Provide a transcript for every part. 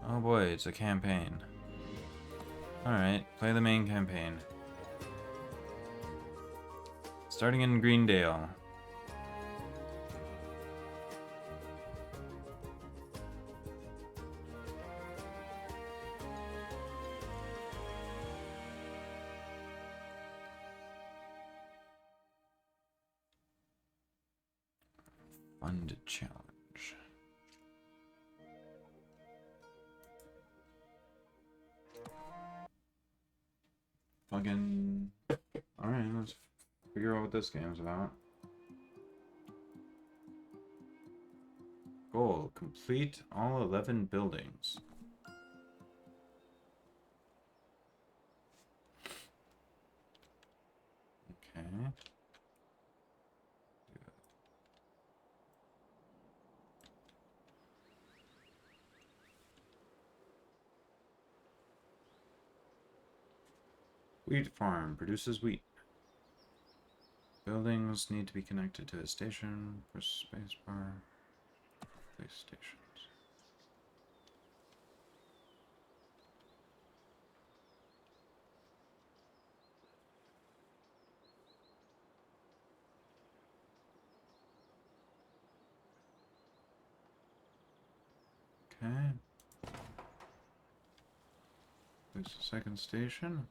Oh boy, it's a campaign. Alright, play the main campaign. Starting in Greendale. Fund challenge. Fucking... Alright, let's figure out what this game's about. Goal, complete all 11 buildings. Okay. Wheat farm produces wheat. Buildings need to be connected to a station. Press spacebar. Place stations. Okay. Place a second station.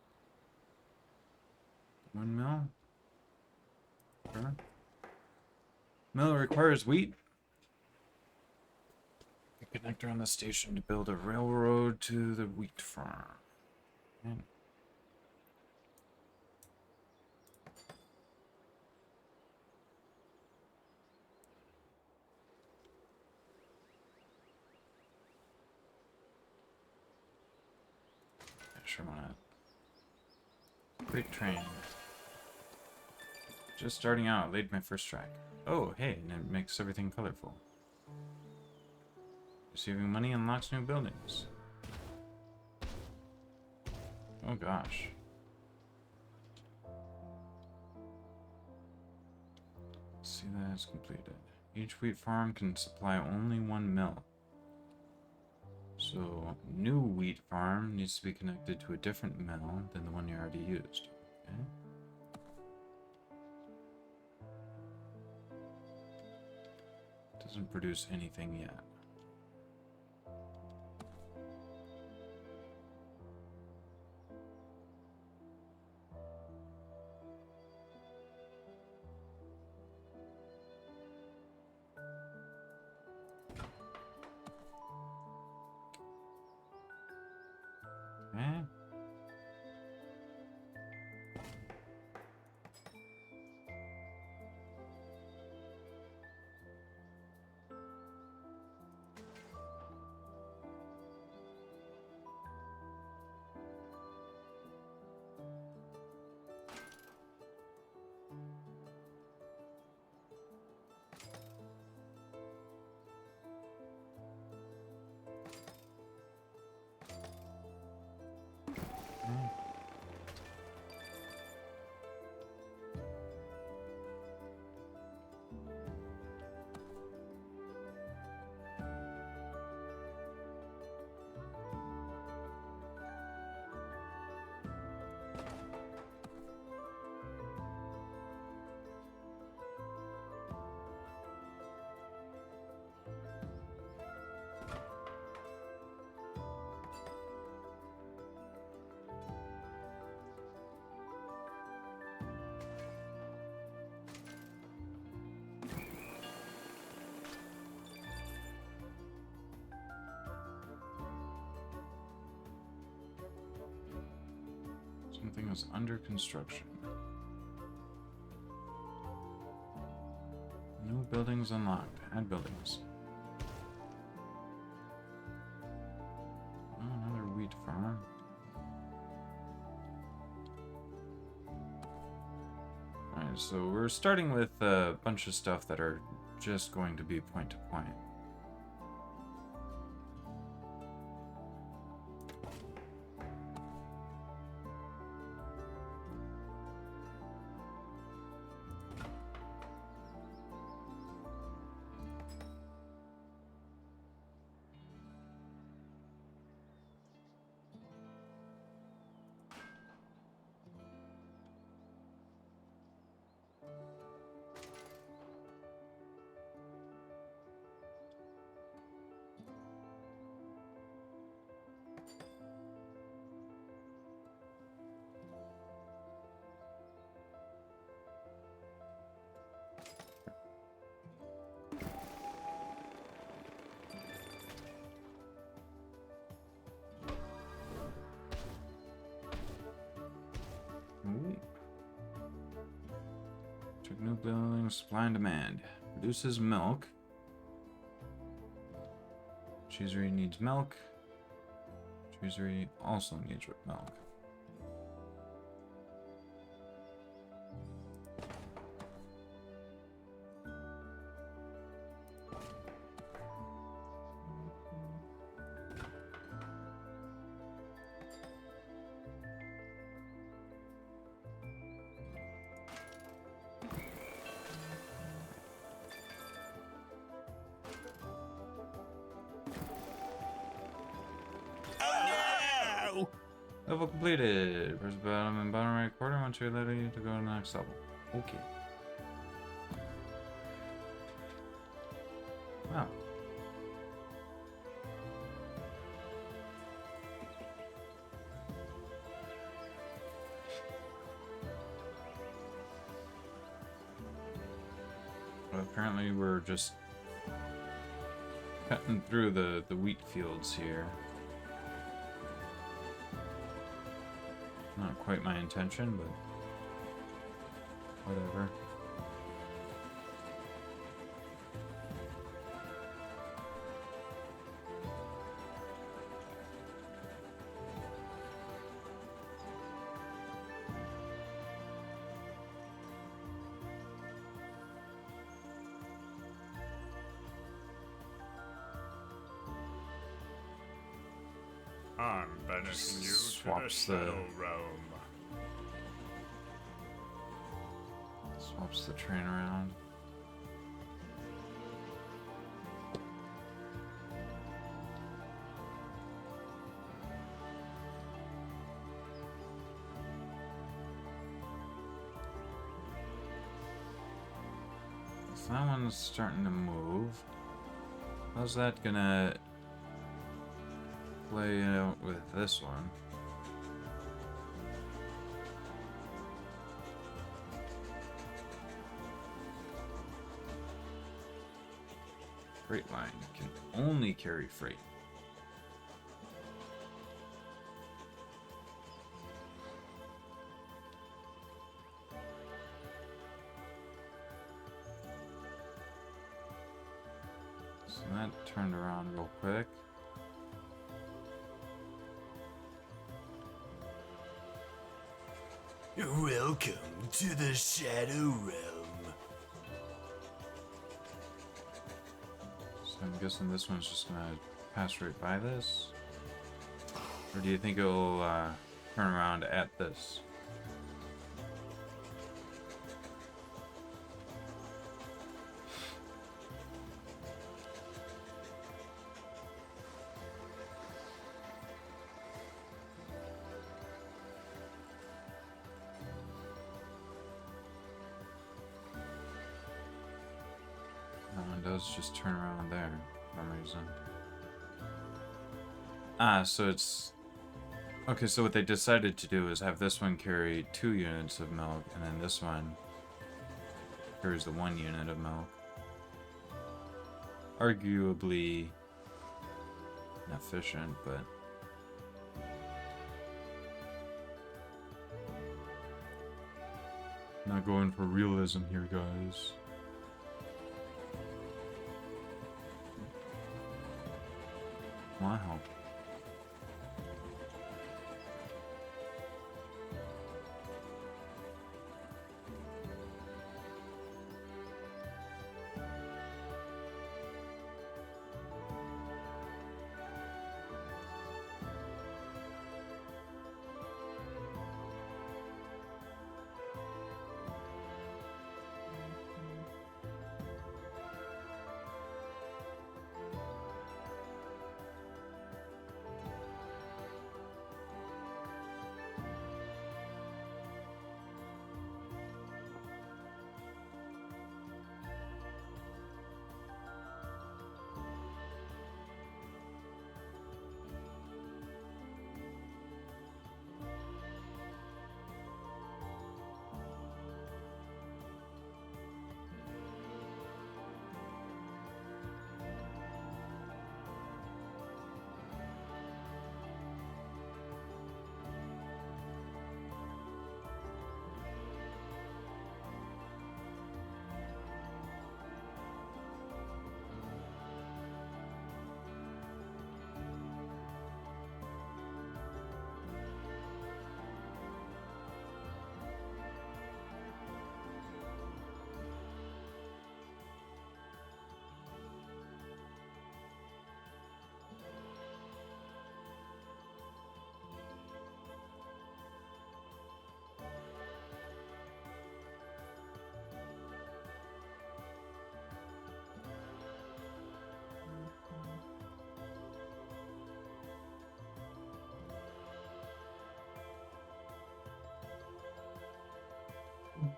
Windmill. Sure. Mill requires wheat. A connector on the station to build a railroad to the wheat farm. Okay. I sure wanna. Quick train. Just starting out, laid my first track. Oh, hey, and it makes everything colorful. Receiving money unlocks new buildings. Oh gosh. See that is completed. Each wheat farm can supply only one mill. So, new wheat farm needs to be connected to a different mill than the one you already used. Okay. Doesn't produce anything yet. Okay. Something is under construction. New buildings unlocked. Add buildings. Oh, another wheat farm. Alright, so we're starting with a bunch of stuff that are just going to be point to point. Check new buildings, supply and demand. Produces milk. Cheesery needs milk. Cheesery also needs milk. Level completed. Press bottom and bottom right corner once you're ready to go to the next level. Okay. Wow. Well, apparently we're just cutting through the wheat fields here. Not quite my intention, but whatever. I'm banishing you Swaps to the the- Shadow Realm. Swaps the train around. So that one's starting to move. How's that gonna play out with this one? Freight line can only carry freight. So that turned around real quick. Welcome to the Shadow Realm. So I'm guessing this one's just gonna pass right by this? Or do you think it'll turn around at this? That one does just turn around there for some reason. Ah, so it's... Okay, so what they decided to do is have this one carry 2 units of milk, and then this one carries the 1 unit of milk. Arguably inefficient, but... Not going for realism here, guys. Wow.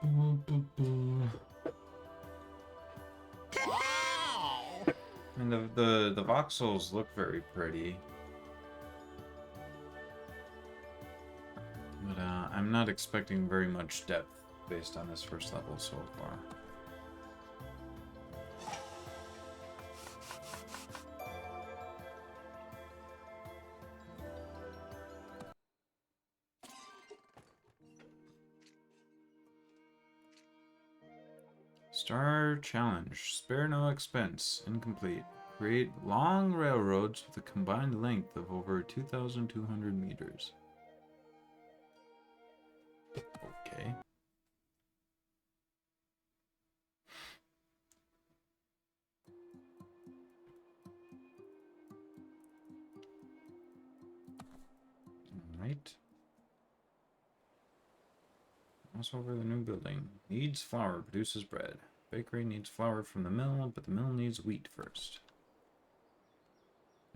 I mean, the voxels look very pretty. But I'm not expecting very much depth based on this first level so far. Star Challenge. Spare no expense. Incomplete. Create long railroads with a combined length of over 2,200 meters. Okay. Alright. Also over the new building. Needs flour, produces bread. Bakery needs flour from the mill, but the mill needs wheat first.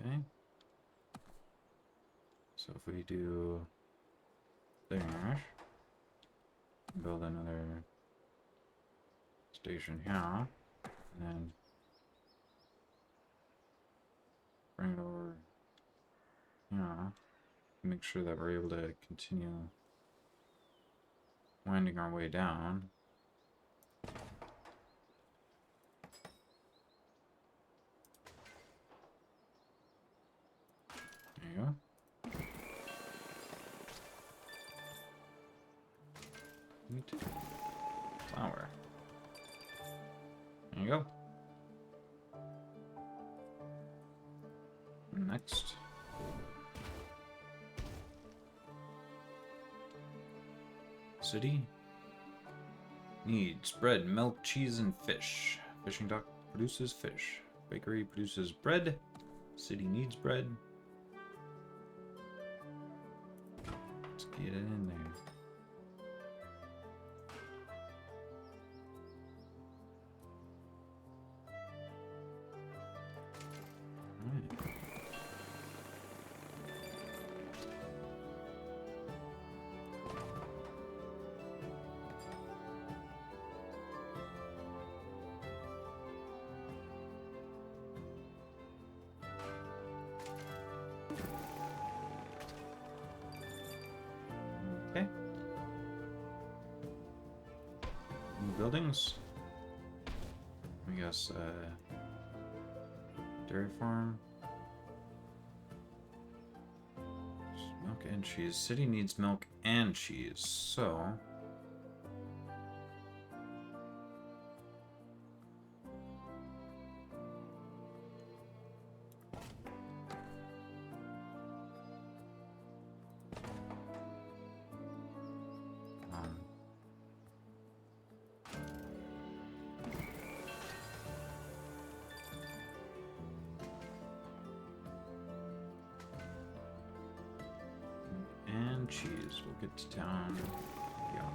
Okay. So if we do there, build another station here, and then bring it over here, make sure that we're able to continue winding our way down. There you go. Wheat. Flour. There you go. Next. City needs bread, milk, cheese, and fish. Fishing dock produces fish. Bakery produces bread. City needs bread. Let's get it in there. Alright. Okay. New buildings. I guess, dairy farm. Milk and cheese. City needs milk and cheese, so... and cheese. We'll get to town. Yeah.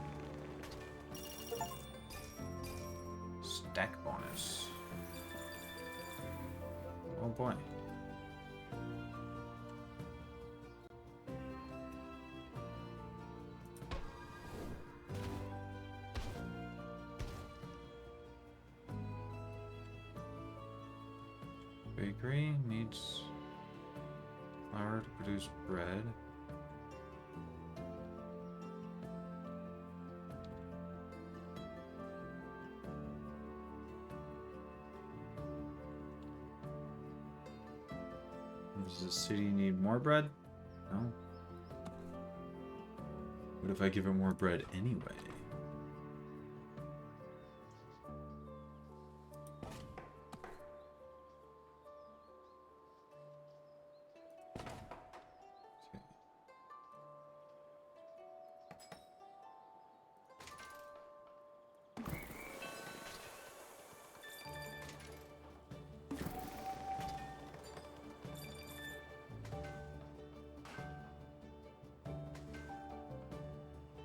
Stack bonus. Oh boy. Bakery needs flour to produce bread. Does the city need more bread? No. What if I give it more bread anyway?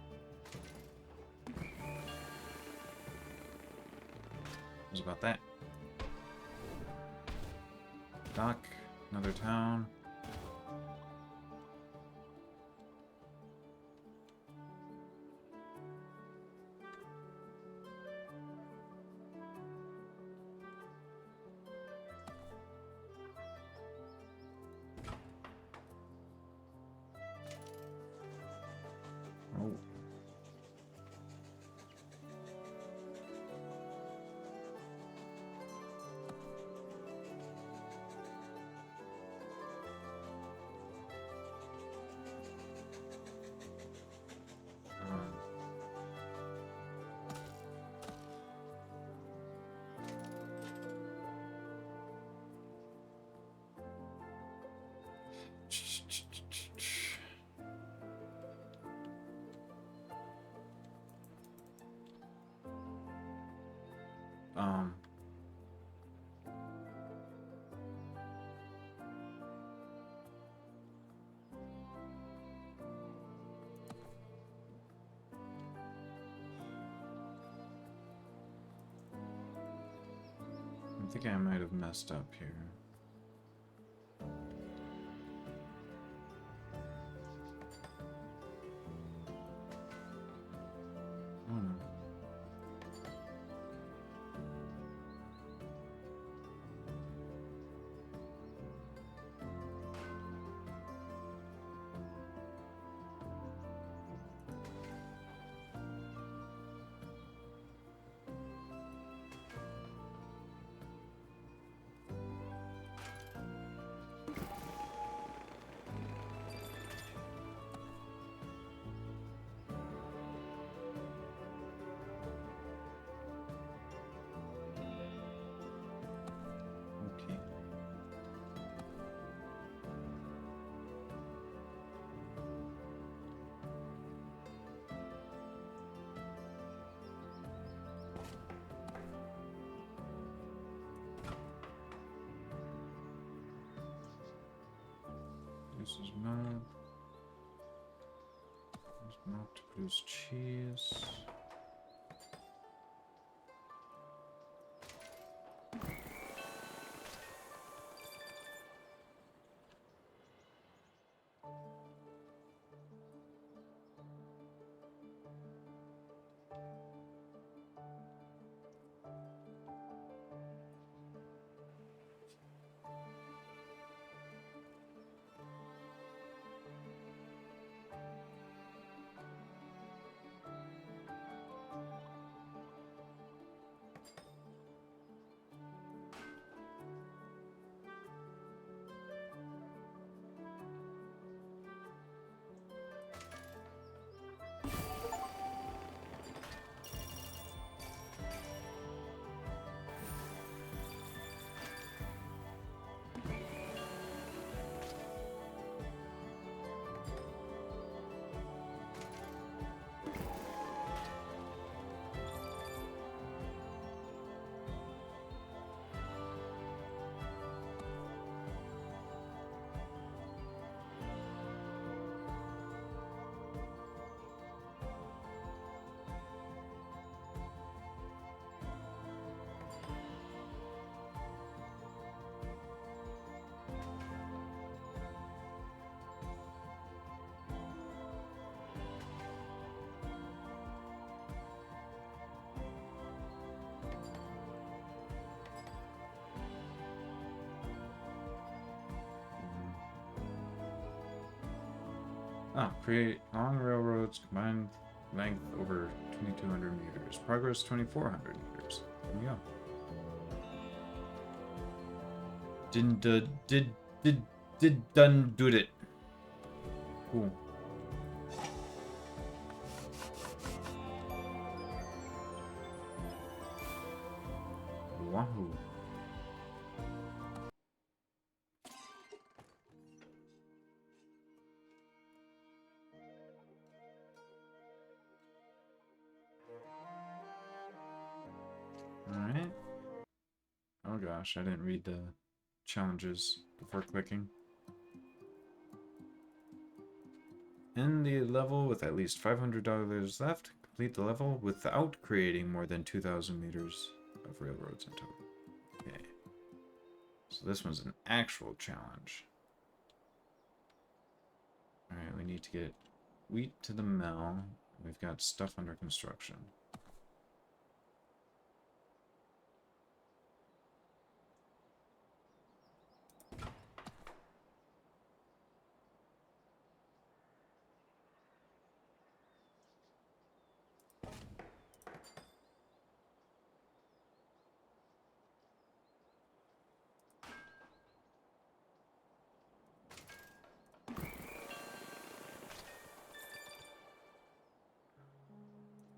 Okay. What about that? Dock, another town. I think I might have messed up here. Oh no. Okay. This is milk. There's milk to produce cheese. Oh, create long railroads, combined length over 2,200 meters. Progress 2,400 meters. There we go. Did done do it. Cool. Wahoo. Alright. Oh gosh, I didn't read the challenges before clicking. End the level with at least $500 left. Complete the level without creating more than 2,000 meters of railroads in total. Okay. So this one's an actual challenge. Alright, we need to get wheat to the mill. We've got stuff under construction.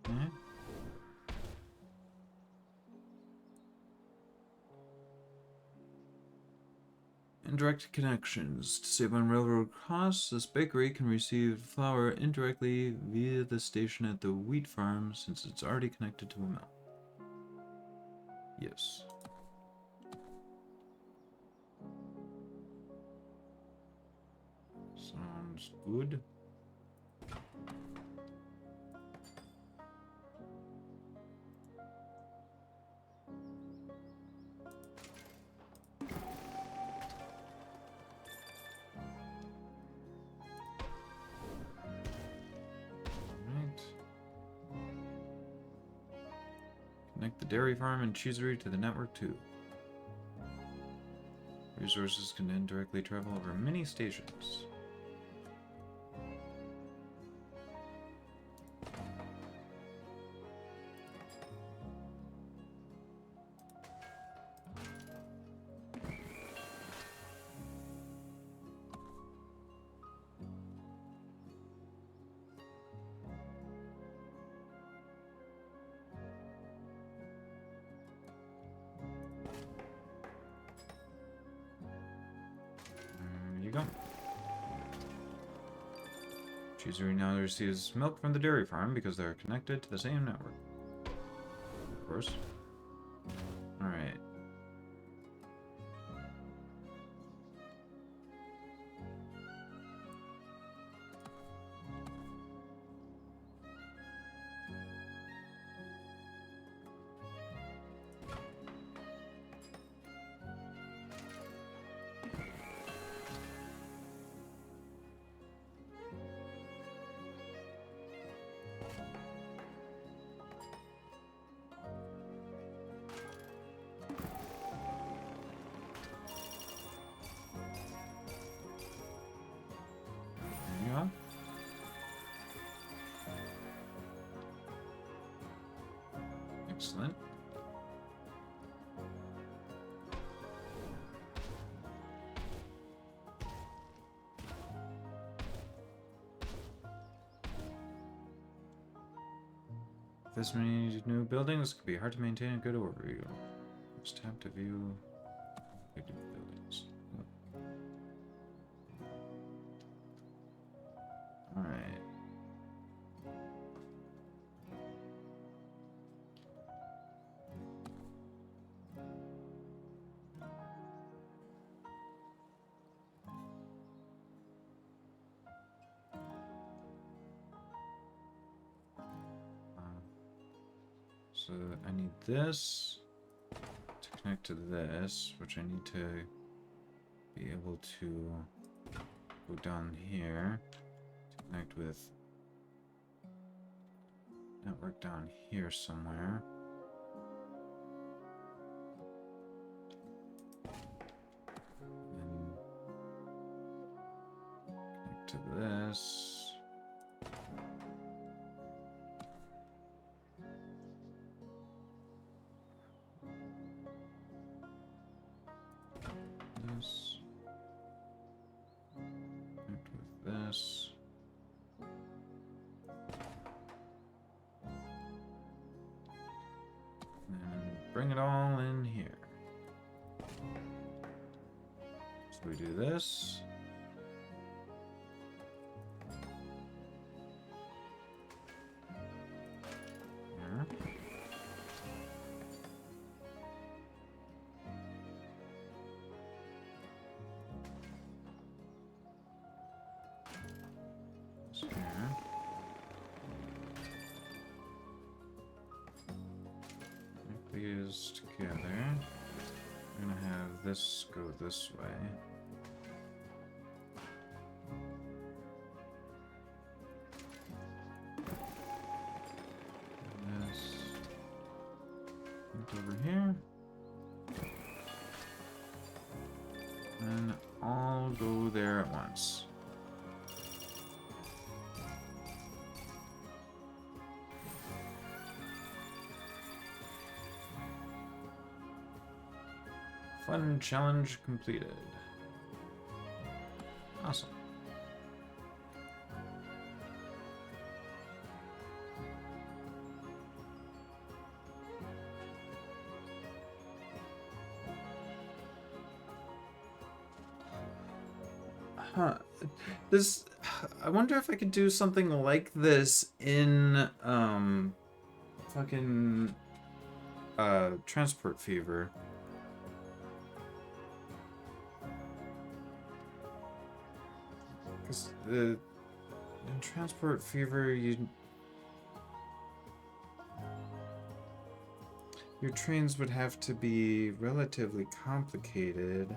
Okay. Indirect connections. To save on railroad costs, this bakery can receive flour indirectly via the station at the wheat farm since it's already connected to a mill. Yes. Sounds good. Connect the dairy farm and cheesery to the network too. Resources can indirectly travel over many stations. There you go. Cheesery now receives milk from the dairy farm because they're connected to the same network. Of course. Alright. There you go. Excellent. This many new buildings could be hard to maintain a good overview. Just tap to view big buildings. Alright. So I need this to connect to this, which I need to be able to go down here to connect with network down here somewhere. And connect to this. This. Connect with this. And bring it all in here. So we do this. Here. This here. Connect these together. We're gonna have this go this way. This over here. And all go there at once. Fun challenge completed. Awesome. Huh. This, I wonder if I could do something like this in, fucking transport fever. Because in transport fever, your trains would have to be relatively complicated.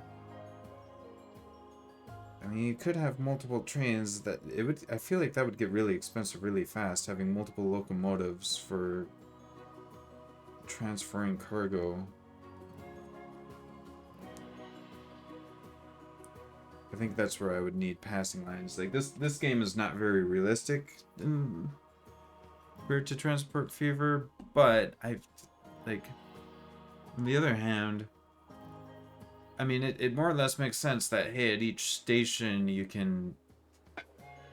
I mean, you could have multiple trains that it would. I feel like that would get really expensive really fast, having multiple locomotives for transferring cargo. I think that's where I would need passing lines. Like this game is not very realistic compared to Transport Fever, but like on the other hand, I mean it more or less makes sense that hey, at each station you can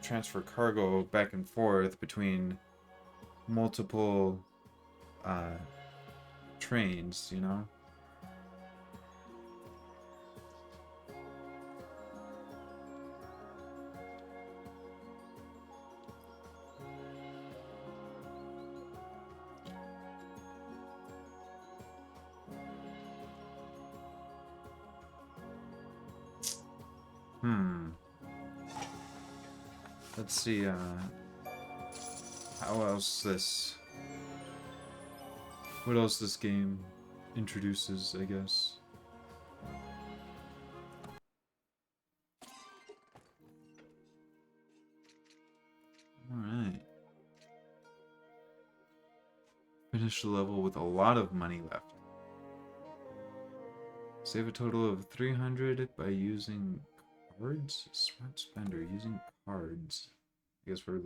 transfer cargo back and forth between multiple trains, you know? Let's see, how else this... What else this game introduces, I guess. Alright. Finish the level with a lot of money left. Save a total of 300 by using cards? Smart spender, using cards. I guess we're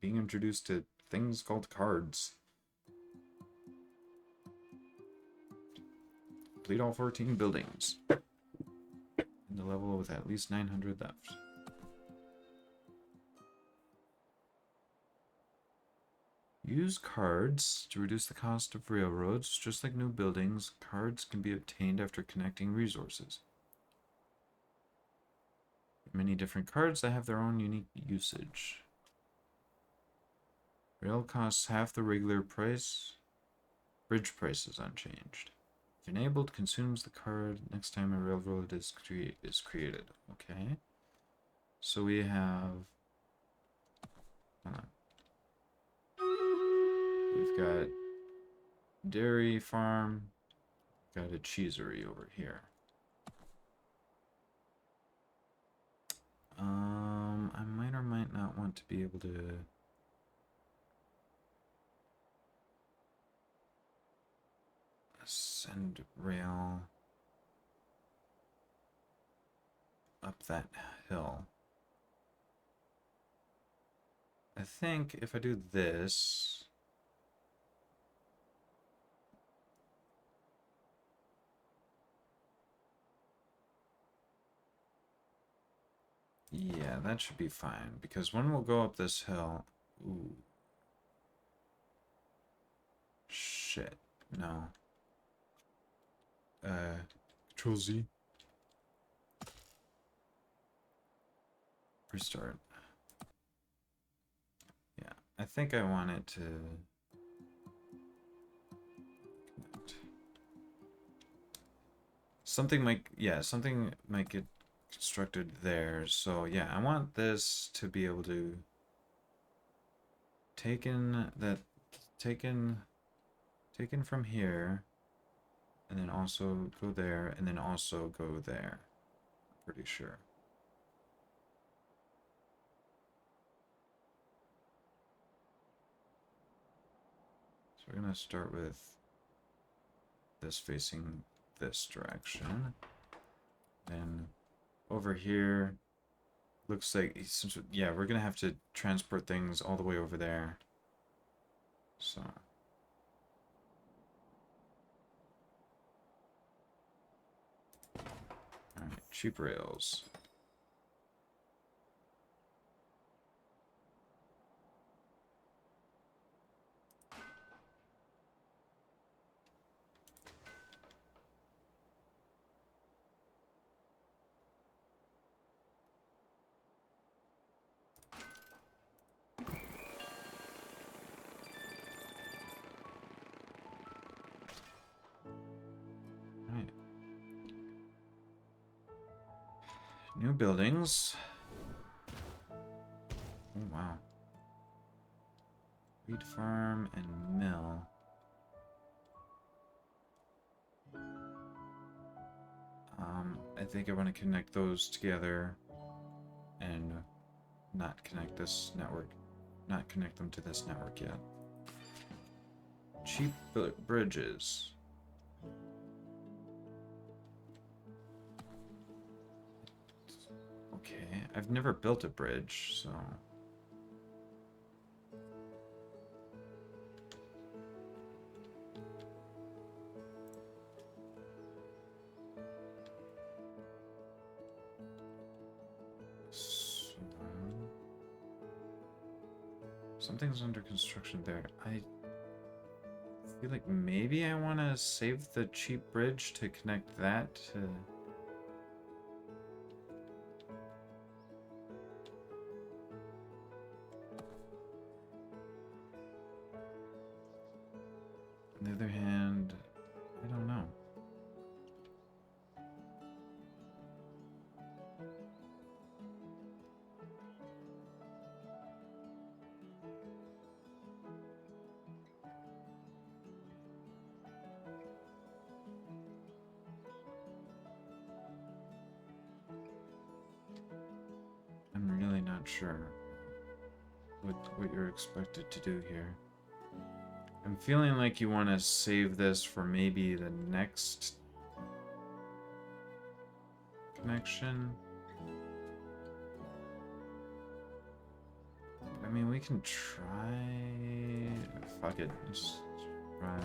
being introduced to things called cards. Complete all 14 buildings. In the level with at least 900 left. Use cards to reduce the cost of railroads. Just like new buildings, cards can be obtained after connecting resources. Many different cards that have their own unique usage. Rail costs half the regular price. Bridge price is unchanged. If enabled, consumes the card next time a railroad is created. Okay. So we have... Hold on. We've got dairy farm. Got a cheesery over here. I might or might not want to be able to send rail up that hill. I think if I do this, yeah, that should be fine, because one will go up this hill. Ooh. Shit. No. Control Z. Restart. Yeah, I think I want it to connect. Something might get constructed there. So yeah, I want this to be able to taken from here, and then also go there, and then also go there. I'm pretty sure. So we're gonna start with this facing this direction. Then over here, looks like, yeah, we're gonna have to transport things all the way over there. So. Alright, cheap rails. New buildings. Oh, wow. Wheat farm and mill. I think I want to connect those together and not connect this network. Not connect them to this network yet. Cheap bridges. Okay, I've never built a bridge, so... Something's under construction there. I feel like maybe I want to save the cheap bridge to connect that to... On the other hand, I don't know. I'm really not sure what you're expected to do here. I'm feeling like you want to save this for maybe the next connection. I mean, we can try... Fuck it. Let's try...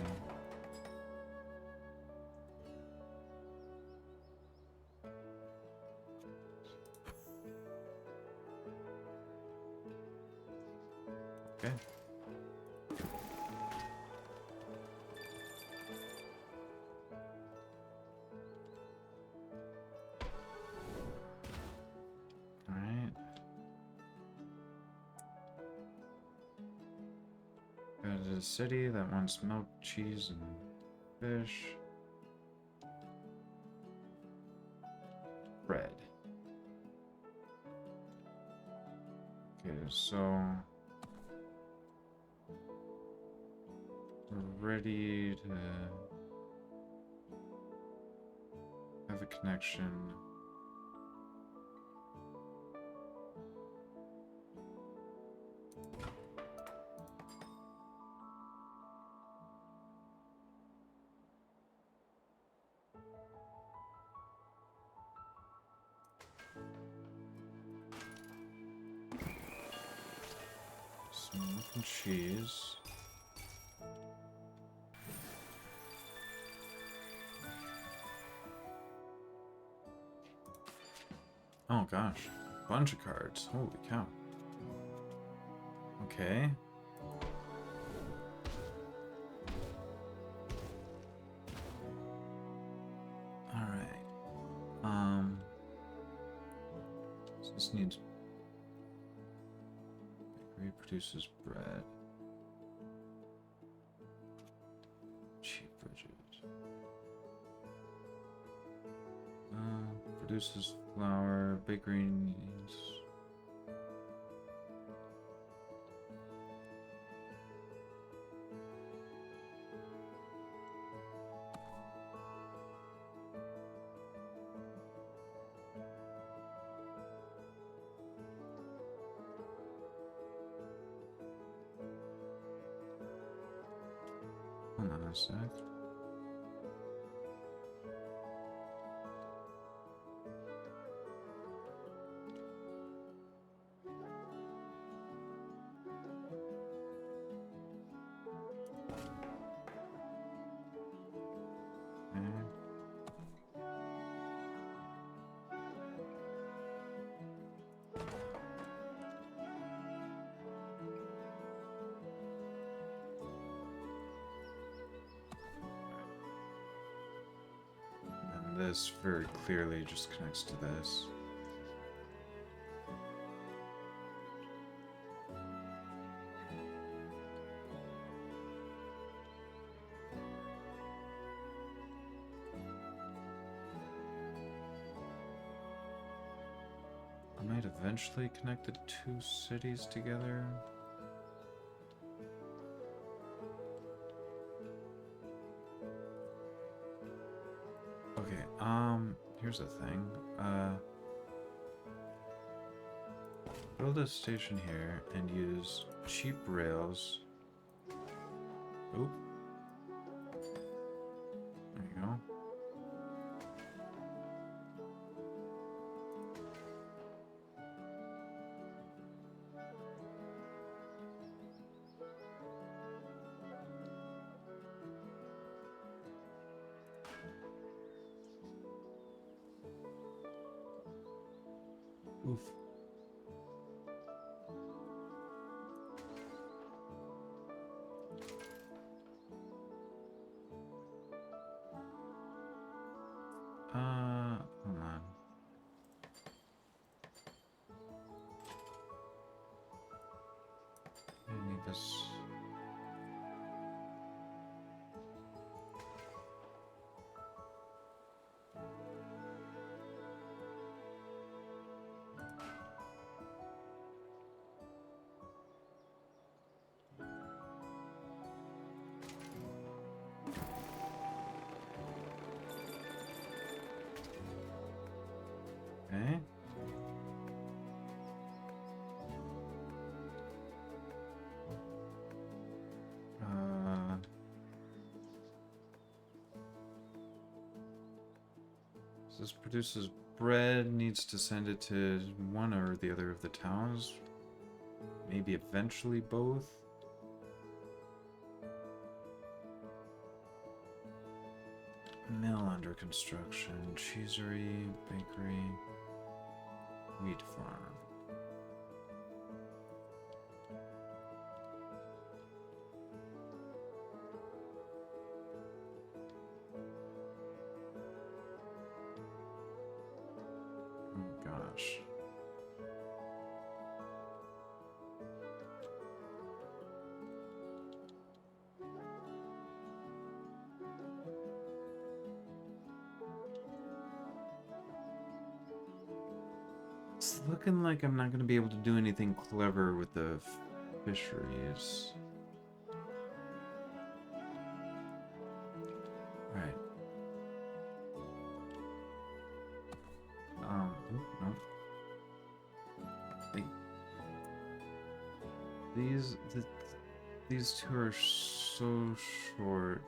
Okay. Alright. Go to the city that wants milk, cheese, and fish. Bread. Okay, so... we're ready to have a connection. Some milk and cheese. Oh gosh, bunch of cards. Holy cow. Okay. Alright. So this needs... Bakery produces bread. Cheap bridges. Produces flour, bakery needs... Hold on a sec. And this very clearly just connects to this. I might eventually connect the two cities together. Okay, here's the thing. Build a station here and use cheap rails. Oop. There you go. Oof. Hold on. I need this. Okay. This produces bread, needs to send it to one or the other of the towns. Maybe eventually both. Mill under construction, cheesery, bakery, wheat farm. Oh gosh. It's looking like I'm not going to be able to do anything clever with the fisheries. Right. No. These two are so short.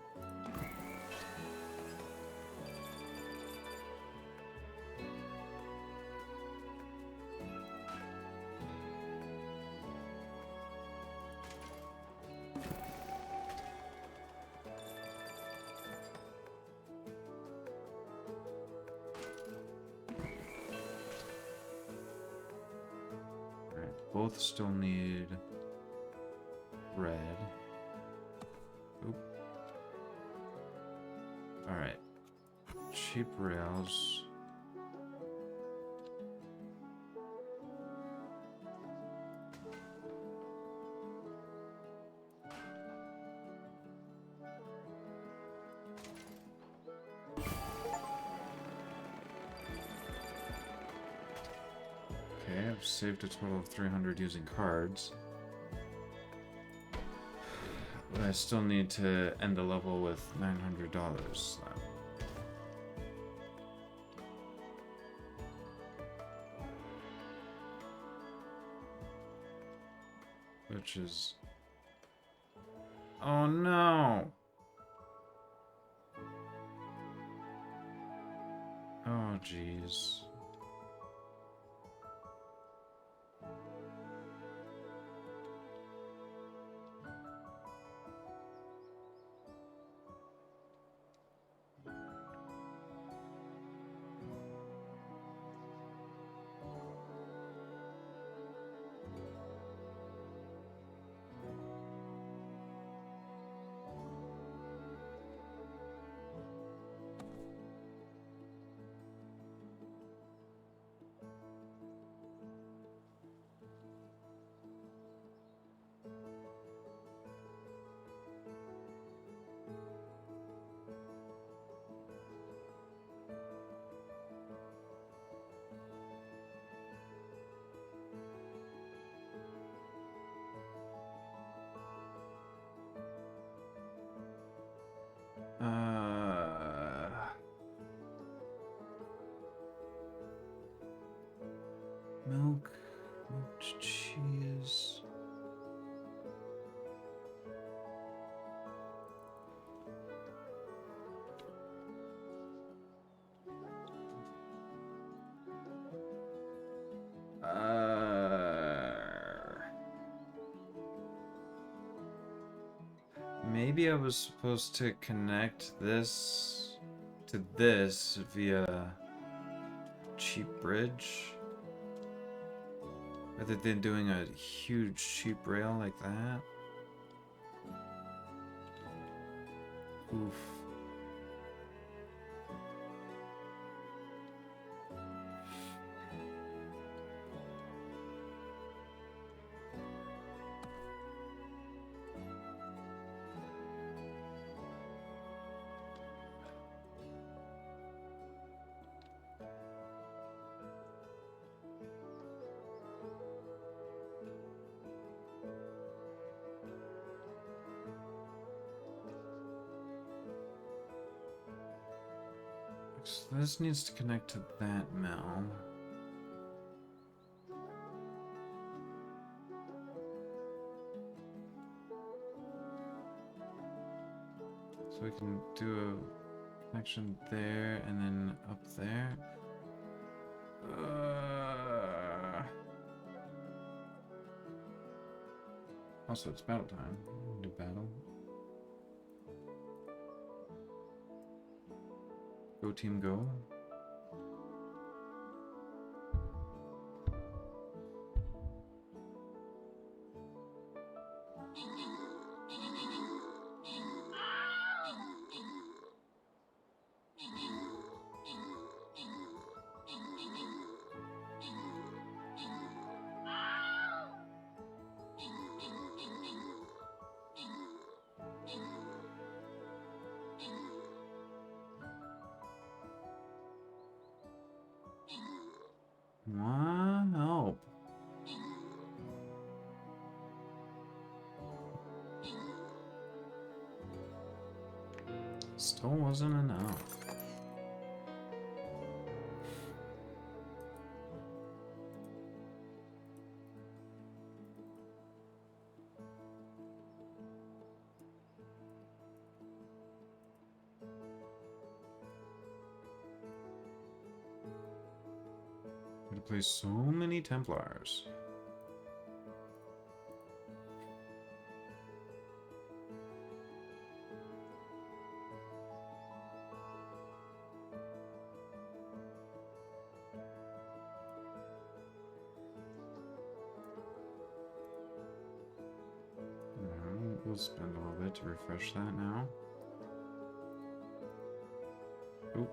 Both still need bread. Oop. Alright. Cheap rails. Okay, I've saved a total of 300 using cards. But I still need to end the level with $900 left. Which is... Oh no! Oh jeez. Milk, milk cheese. Maybe I was supposed to connect this to this via cheap bridge, rather than doing a huge cheap rail like that. Oof. So this needs to connect to that mill. So we can do a connection there and then up there. Also, it's battle time. Do battle. Go team, go. Wow. Still wasn't enough. To play so many Templars. We'll spend a little bit to refresh that now. Oop.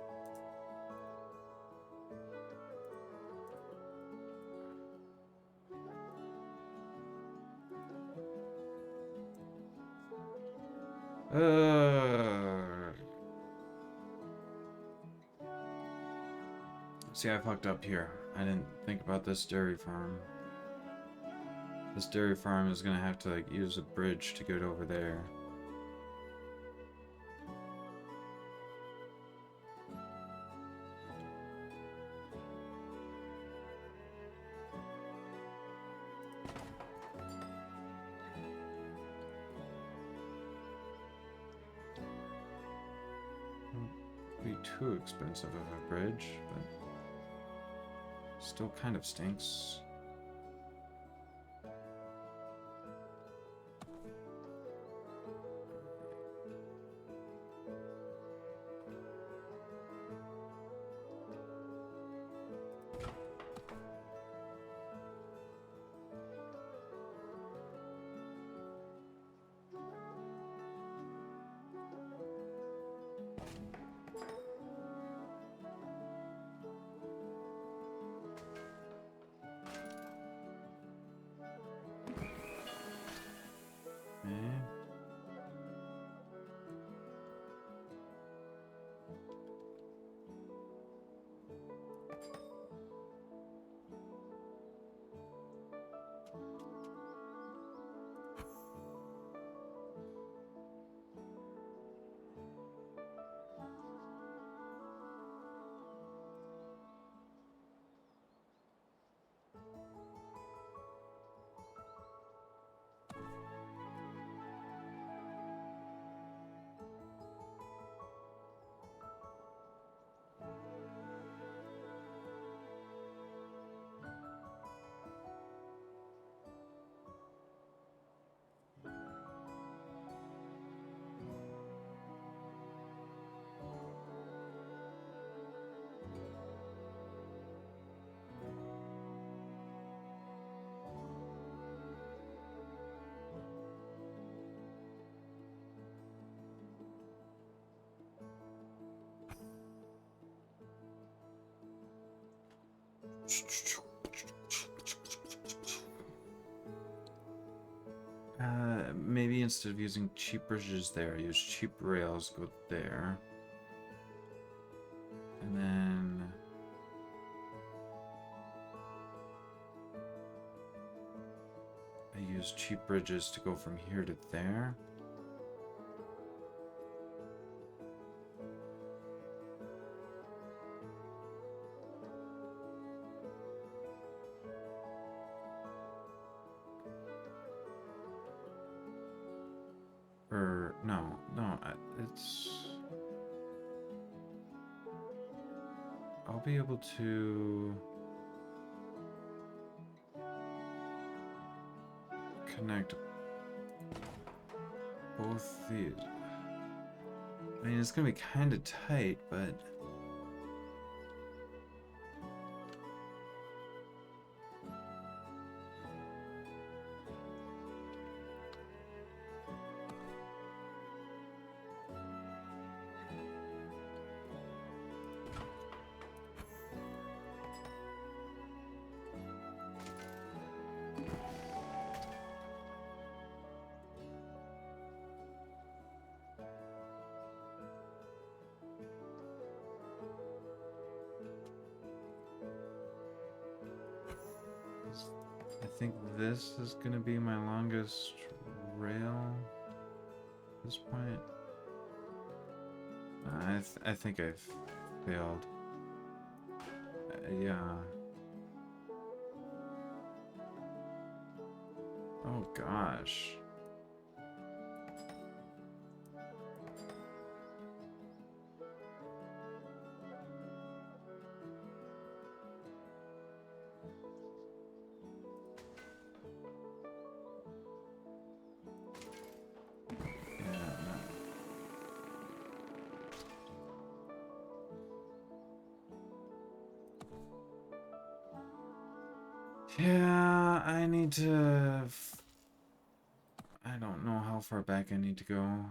See, I fucked up here. I didn't think about this dairy farm. This dairy farm is gonna have to like use a bridge to get over there. Won't be too expensive of a bridge, but still kind of stinks. Maybe instead of using cheap bridges there, use cheap rails, go there. And then... I use cheap bridges to go from here to there. Or, no, it's... I'll be able to... connect both these. I mean, it's gonna be kind of tight, but... I think this is gonna be my longest rail at this point. I think I've failed. Yeah. Oh gosh. Yeah, I need to... I don't know how far back I need to go.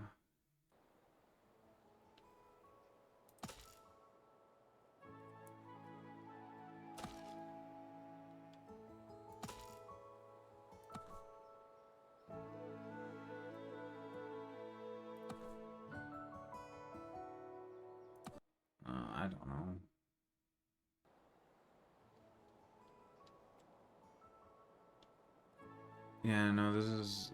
I don't know. Yeah, no, this is...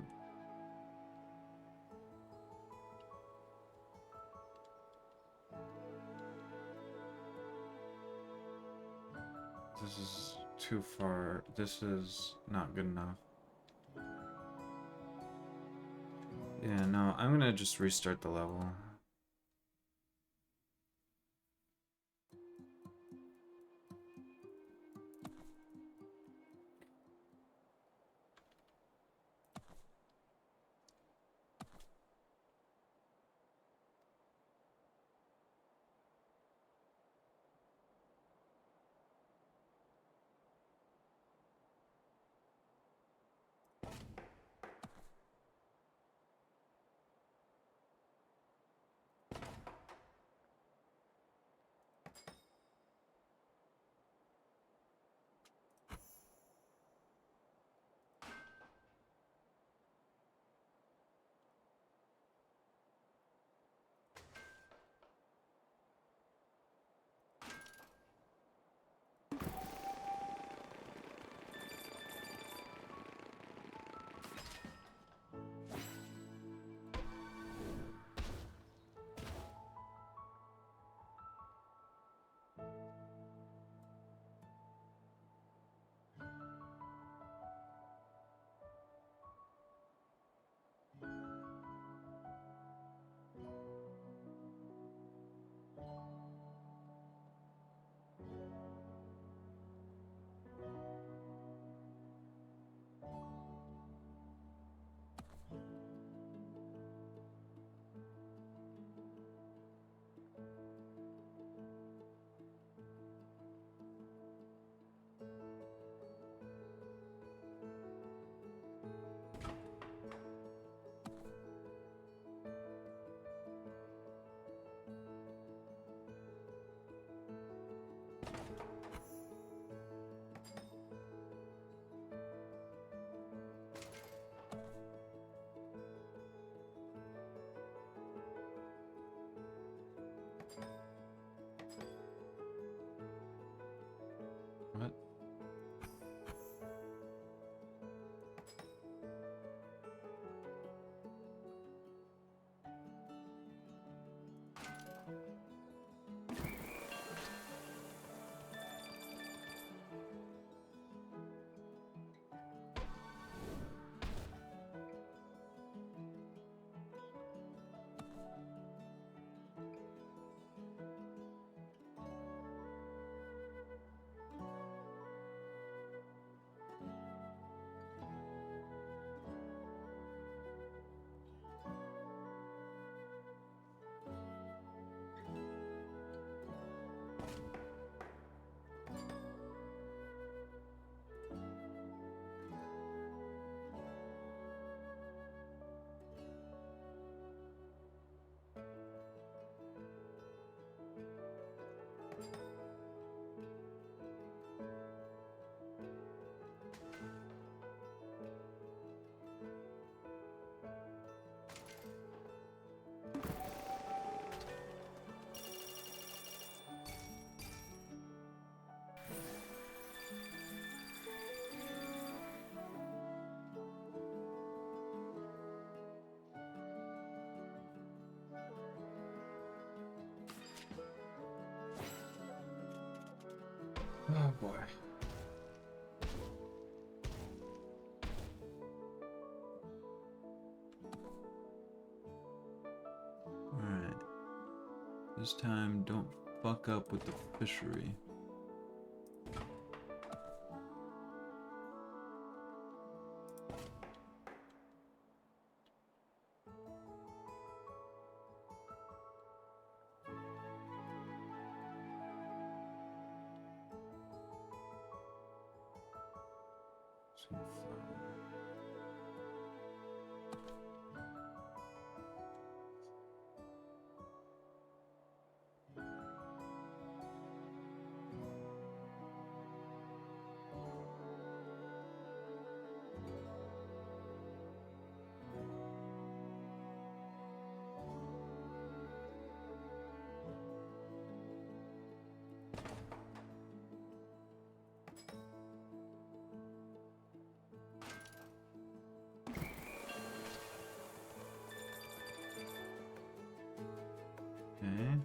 This is too far. This is not good enough. Yeah, no, I'm gonna just restart the level. Oh boy. Alright. This time, don't fuck up with the fishery. Okay.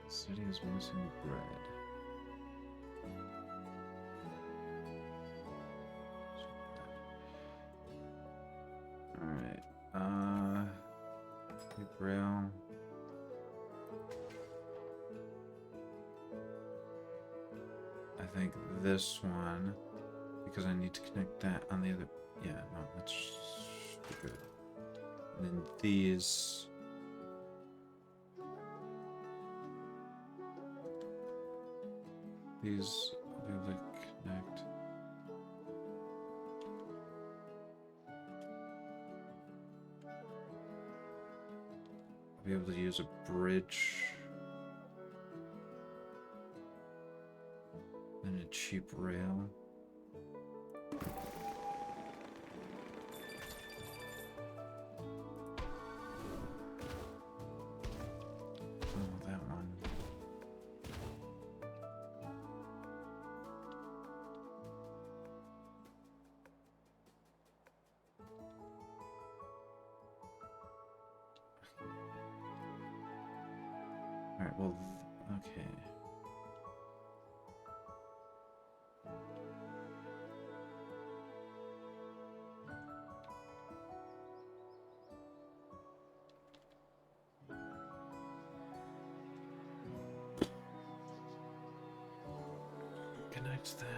City is missing bread. Alright, keep rail. I think this one, because I need to connect that on the other, yeah, no, that's should be good. And then these. These I'll be able to connect. I'll be able to use a bridge. And a cheap rail. Oh, that one. Alright, well, okay. Connect that.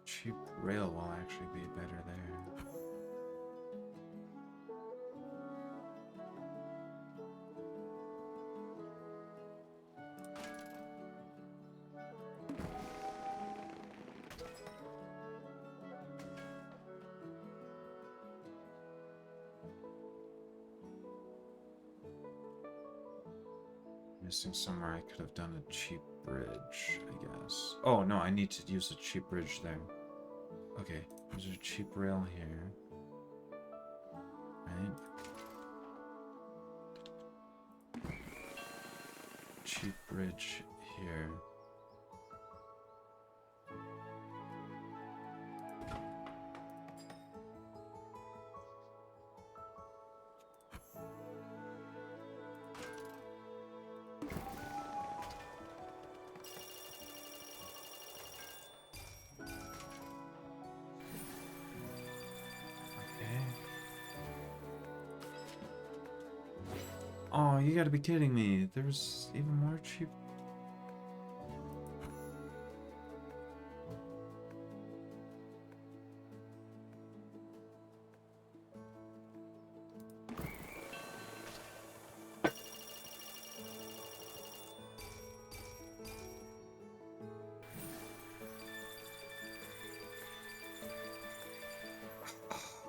cheap rail will actually be better there. Missing somewhere I could have done a cheap bridge, I guess. Oh no, I need to use a cheap bridge there. Okay, there's a cheap rail here. Right? Cheap bridge here. Oh, you gotta be kidding me. There's even more cheap.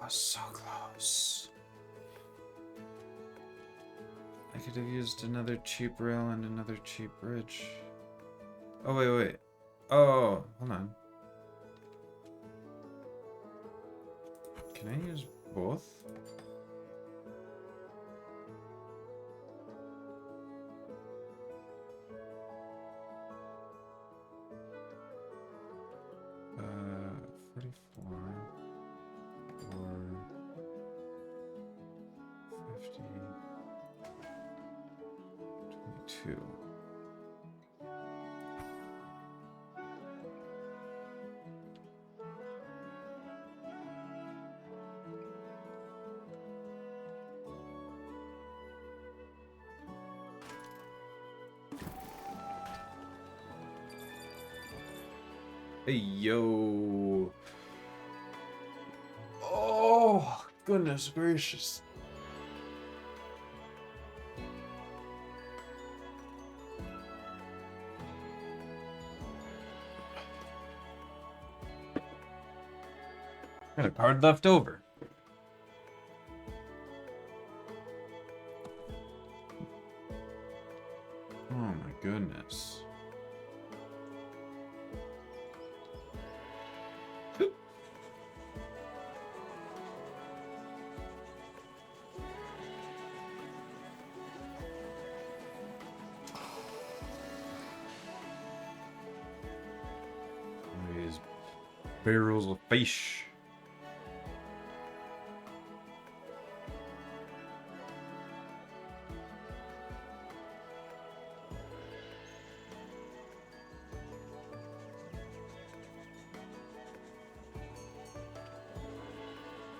Oh, so close. I could have used another cheap rail and another cheap bridge. Oh, wait. Oh, hold on. Can I use both? Uh, 44 or 50. 22. Hey, yo. Oh, goodness gracious. Got a card left over. Oh my goodness. These barrels of fish.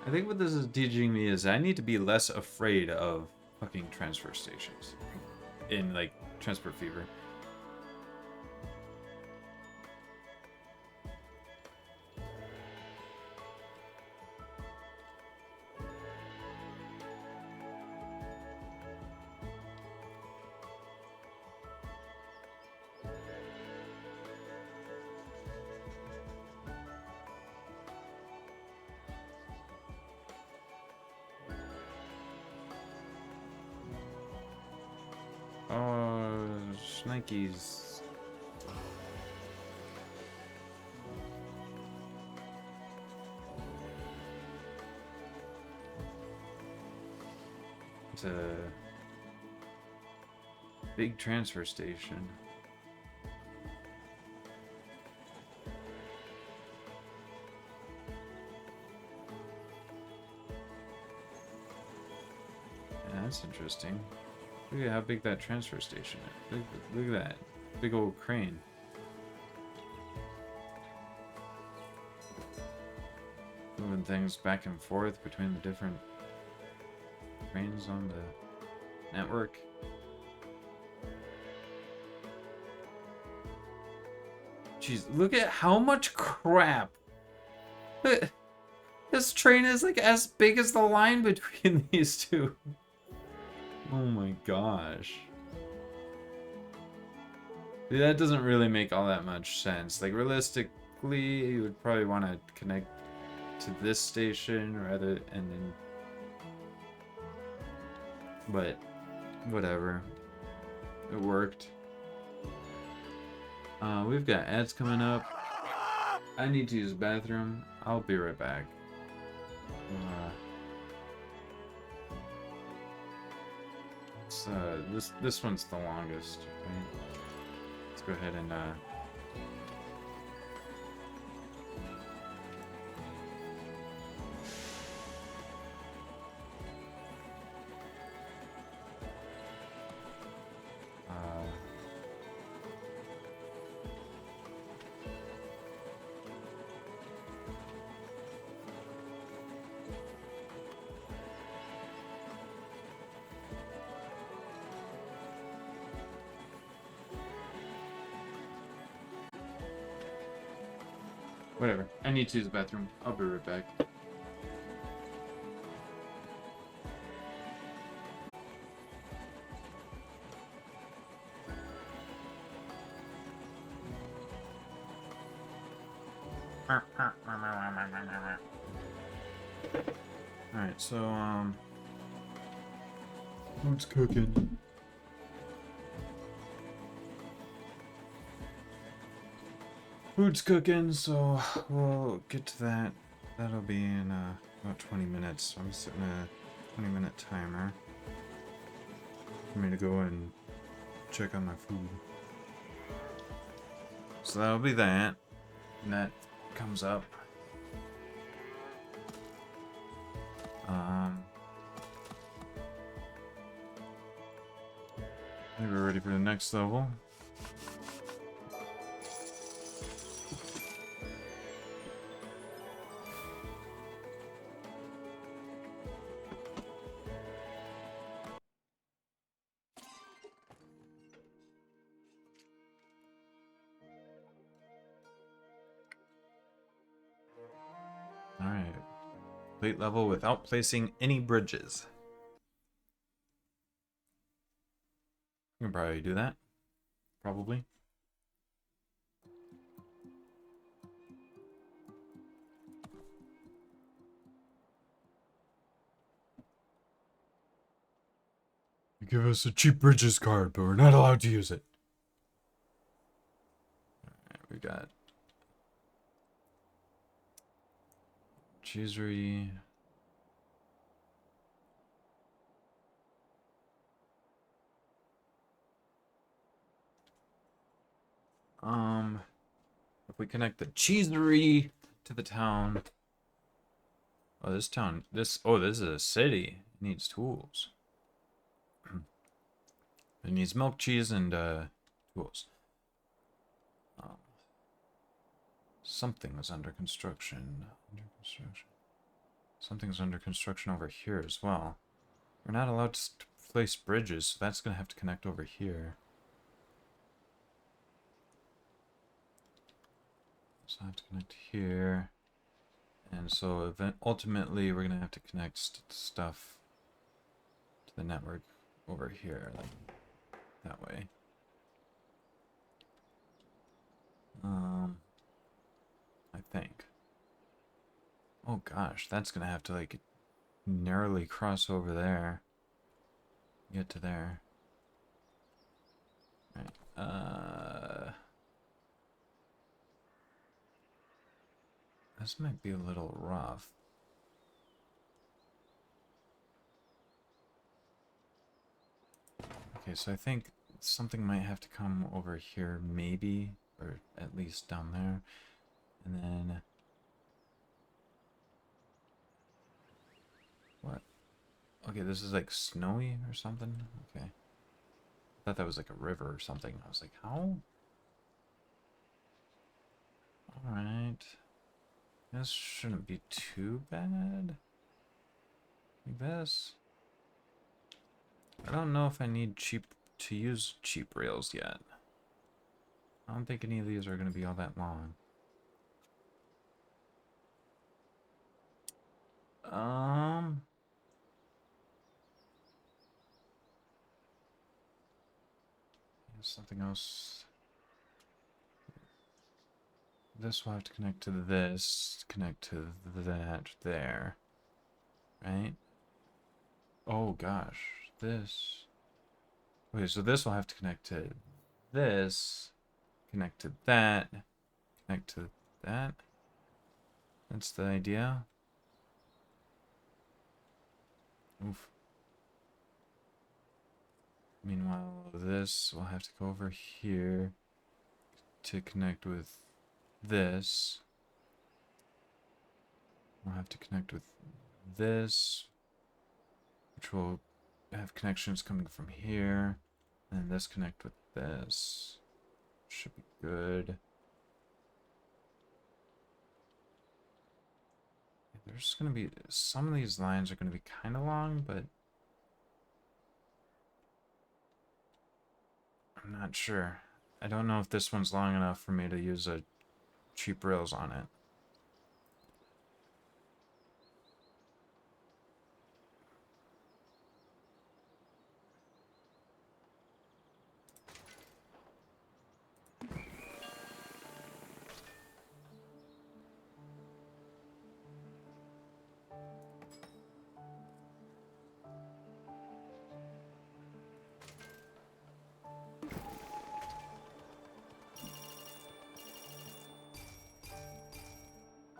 I think what this is teaching me is I need to be less afraid of fucking transfer stations in like Transport Fever. Oh, Schnikes. It's a big transfer station. Yeah, that's interesting. Look at how big that transfer station is. Look at that. Big old crane. Moving things back and forth between the different cranes on the network. Jeez, look at how much crap But this train is like as big as the line between these two. Oh my gosh. That doesn't really make all that much sense. Like, realistically, you would probably want to connect to this station rather, and then... But, whatever. It worked. We've got ads coming up. I need to use the bathroom. I'll be right back. This one's the longest, right? Let's go ahead and whatever. I need to use the bathroom. I'll be right back. Alright, so, food's cooking. Food's cooking, so we'll get to that. That'll be in about 20 minutes. I'm setting a 20-minute timer for me to go and check on my food. So that'll be that. And that comes up. I think we're ready for the next level. Alright. Complete level without placing any bridges. You can probably do that. Probably. You give us a cheap bridges card, but we're not allowed to use it. Alright, we got Cheesery. If we connect the cheesery to the town. Oh, this town, this is a city. It needs tools. It needs milk, cheese, and tools. Something is under construction. Something's under construction over here as well. We're not allowed to place bridges, so that's gonna have to connect over here. So I have to connect here. And so ultimately we're gonna have to connect stuff to the network over here, like that way. I think. Oh gosh, that's gonna have to like narrowly cross over there. Get to there. Right. This might be a little rough. Okay, so I think something might have to come over here, maybe, or at least down there. And then... What? Okay, this is like snowy or something? Okay. I thought that was like a river or something. I was like, how? Alright. This shouldn't be too bad. I guess. I don't know if I need to use cheap rails yet. I don't think any of these are going to be all that long. Um. Something else. This will have to connect to this, connect to that there. Right? Oh gosh. This. Okay, so this will have to connect to this, connect to that, connect to that. That's the idea. Oof. Meanwhile, this will have to go over here to connect with this. We'll have to connect with this, which will have connections coming from here. And this connect with this. Should be good. There's going to be... Some of these lines are going to be kind of long, but... I'm not sure. I don't know if this one's long enough for me to use a cheap rails on it.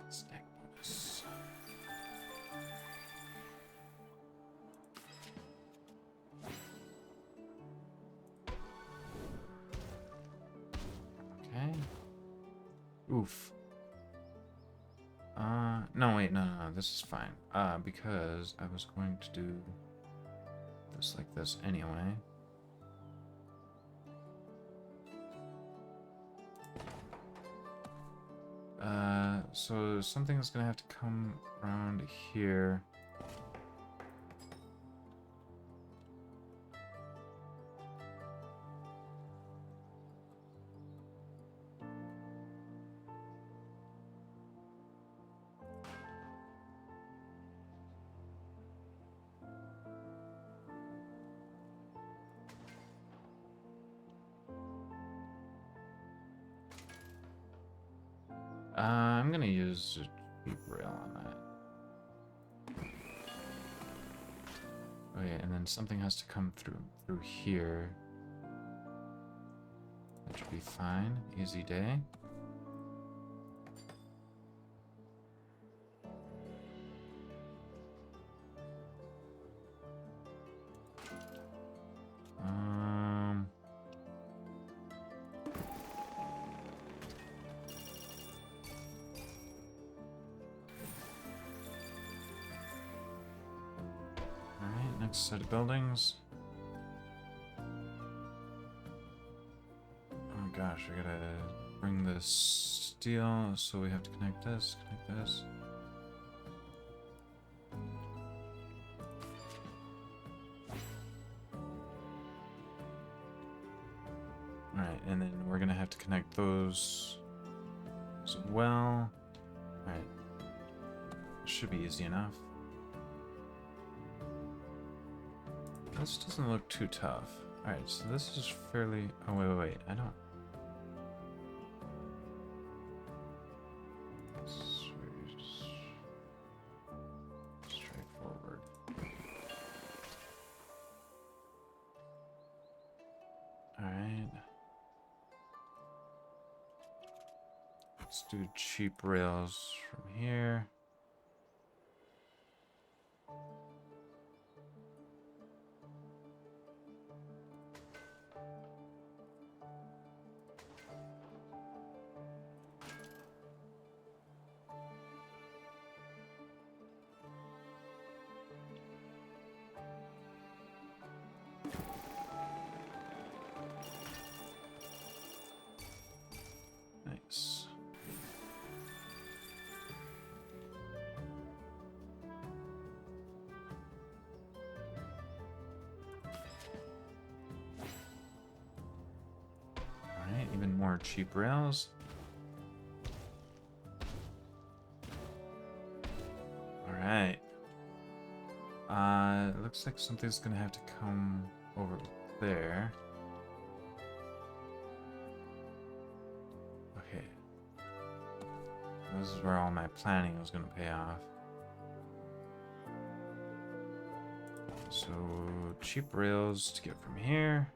Stack bonus. Okay. Oof. No, wait, no, this is fine. Because I was going to do this like this anyway. So something's gonna have to come around here. I'm gonna use a cheap rail on that. Oh yeah, and then something has to come through here. That should be fine. Easy day. Alright, next set of buildings. Oh gosh, I gotta bring the steel, so we have to connect this, connect this. Alright, and then we're gonna have to connect those as well. Alright. Should be easy enough. This doesn't look too tough. Alright, so this is fairly... Oh, wait. I don't... Straightforward. Alright. Let's do cheap rails from here. Nice. Alright, even more cheap rails. Alright. It looks like something's gonna have to come over there. Okay. This is where all my planning was gonna pay off. So, cheap rails to get from here.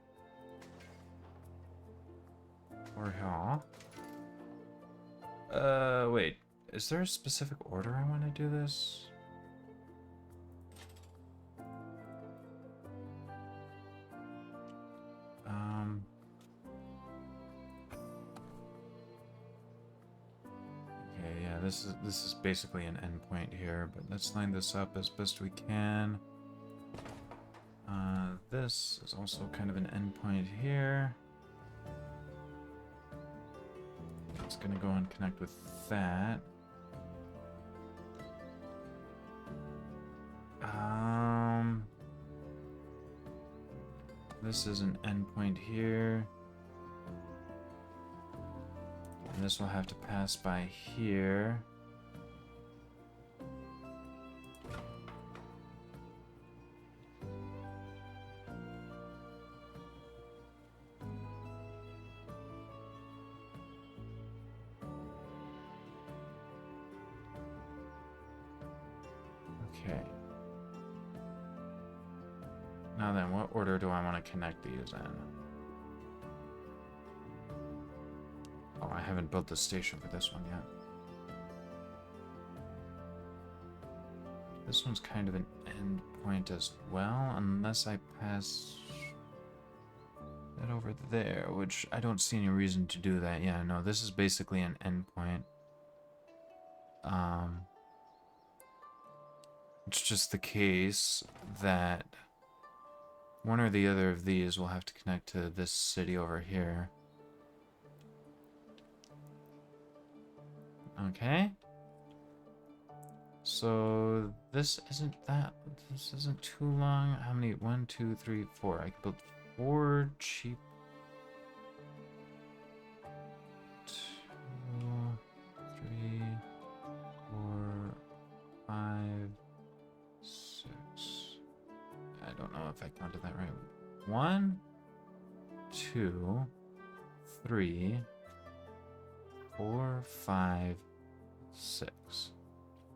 Or here. Wait. Is there a specific order I want to do this? Okay, yeah, this is basically an endpoint here, but let's line this up as best we can. This is also kind of an endpoint here. It's gonna go and connect with that. This is an endpoint here. And this will have to pass by here. Okay. Now then, what order do I want to connect these in? Oh, I haven't built the station for this one yet. This one's kind of an endpoint as well, unless I pass that over there, which I don't see any reason to do that. Yeah, no, this is basically an endpoint. It's just the case that one or the other of these will have to connect to this city over here. Okay. So this isn't too long. How many? 1, 2, 3, 4. I can build 4 cheap. 2, 3, 4, 5, 6. I don't know if I counted that right. 1, 2, 3, 4, 5, 6.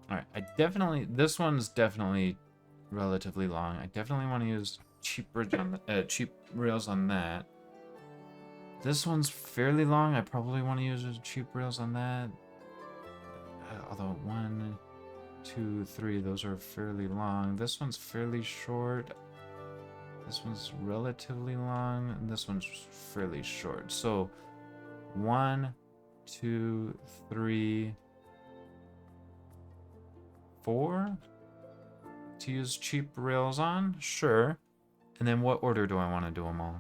Alright, this one's definitely relatively long. I definitely want to use cheap rails on that. This one's fairly long. I probably want to use cheap rails on that. Although 1, 2, 3, those are fairly long. This one's fairly short. This one's relatively long, and this one's fairly short. So 1, 2, 3, 4 to use cheap rails on? Sure. And then what order do I want to do them all?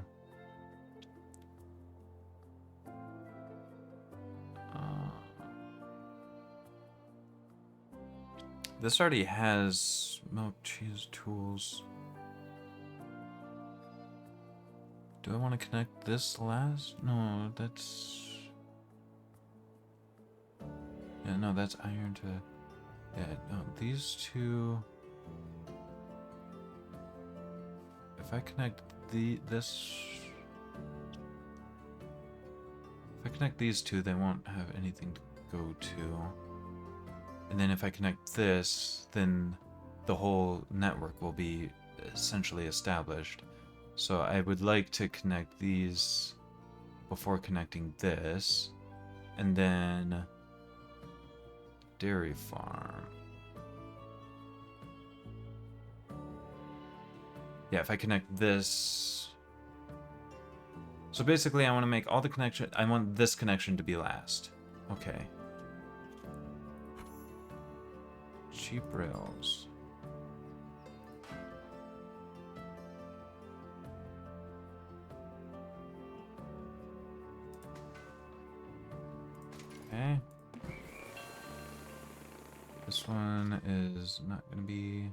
This already has milk, cheese, tools. Do I want to connect this last? No, that's... Yeah, no, that's iron to... Yeah, no, these two... If I connect this... If I connect these two, they won't have anything to go to. And then if I connect this, then the whole network will be essentially established. So I would like to connect these before connecting this. And then... dairy farm. Yeah, if I connect this... So basically I want to make all the connection... I want this connection to be last. Okay. Cheap rails. Okay. This one is not going to be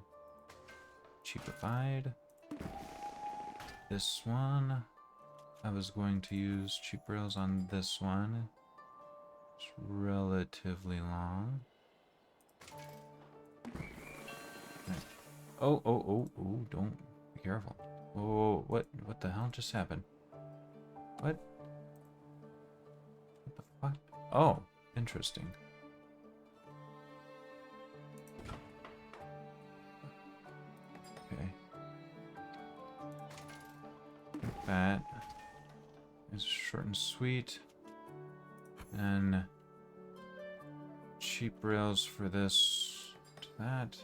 cheapified. This one, I was going to use cheap rails on this one. It's relatively long. Okay. Oh, oh, oh, oh, don't. Be careful. Oh, what the hell just happened? What? What the fuck? Oh, interesting. Okay. That is short and sweet. And cheap rails for this to that.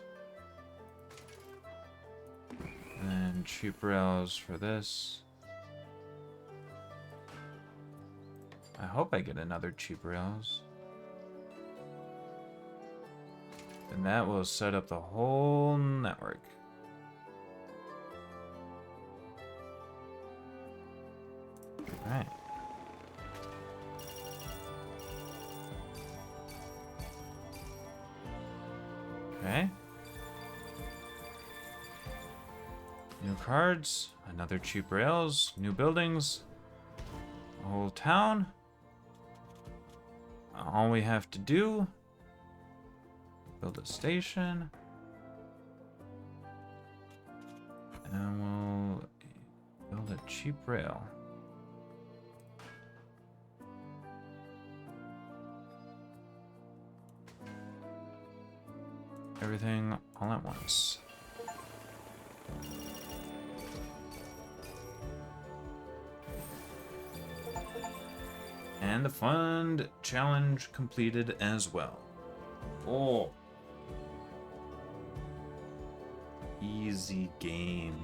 And cheap rails for this. I hope I get another cheap rails. And that will set up the whole network. Alright. Okay. New cards, another cheap rails, new buildings, a whole town. All we have to do, build a station, and we'll build a cheap rail. Everything all at once. And the fund challenge completed as well. Oh. Easy game.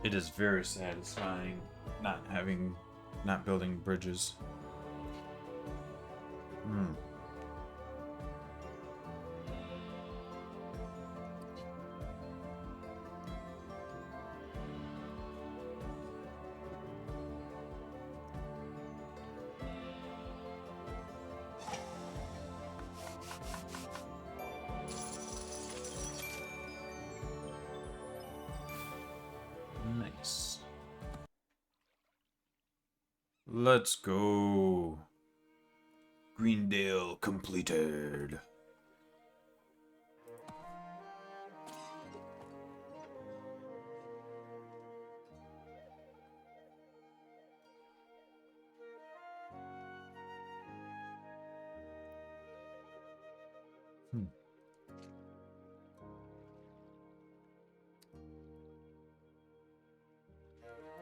It is very satisfying not building bridges. Nice. Let's go. Greendale completed.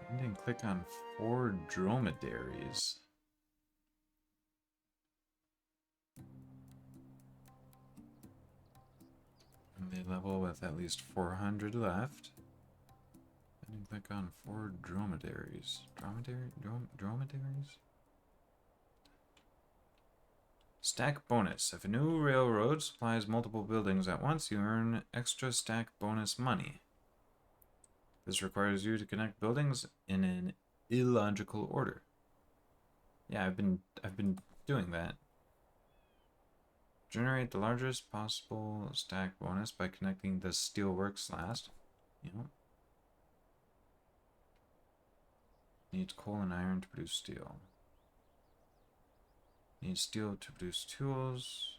And then click on 4 dromedaries. And they level with at least 400 left. And then click on 4 dromedaries. Dromedaries? Stack bonus. If a new railroad supplies multiple buildings at once, you earn extra stack bonus money. This requires you to connect buildings in an illogical order. Yeah, I've been doing that. Generate the largest possible stack bonus by connecting the steelworks last. Yep. Needs coal and iron to produce steel. Needs steel to produce tools.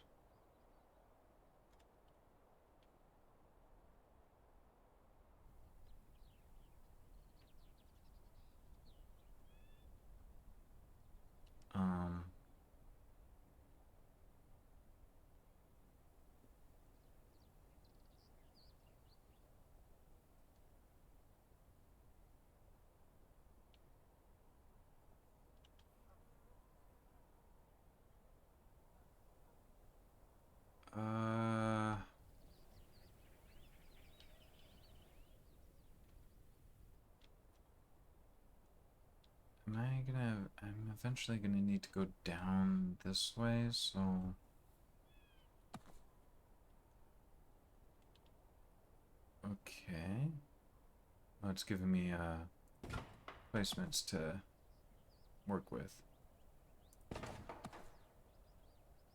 I'm eventually gonna need to go down this way, so okay. Oh, it's giving me placements to work with.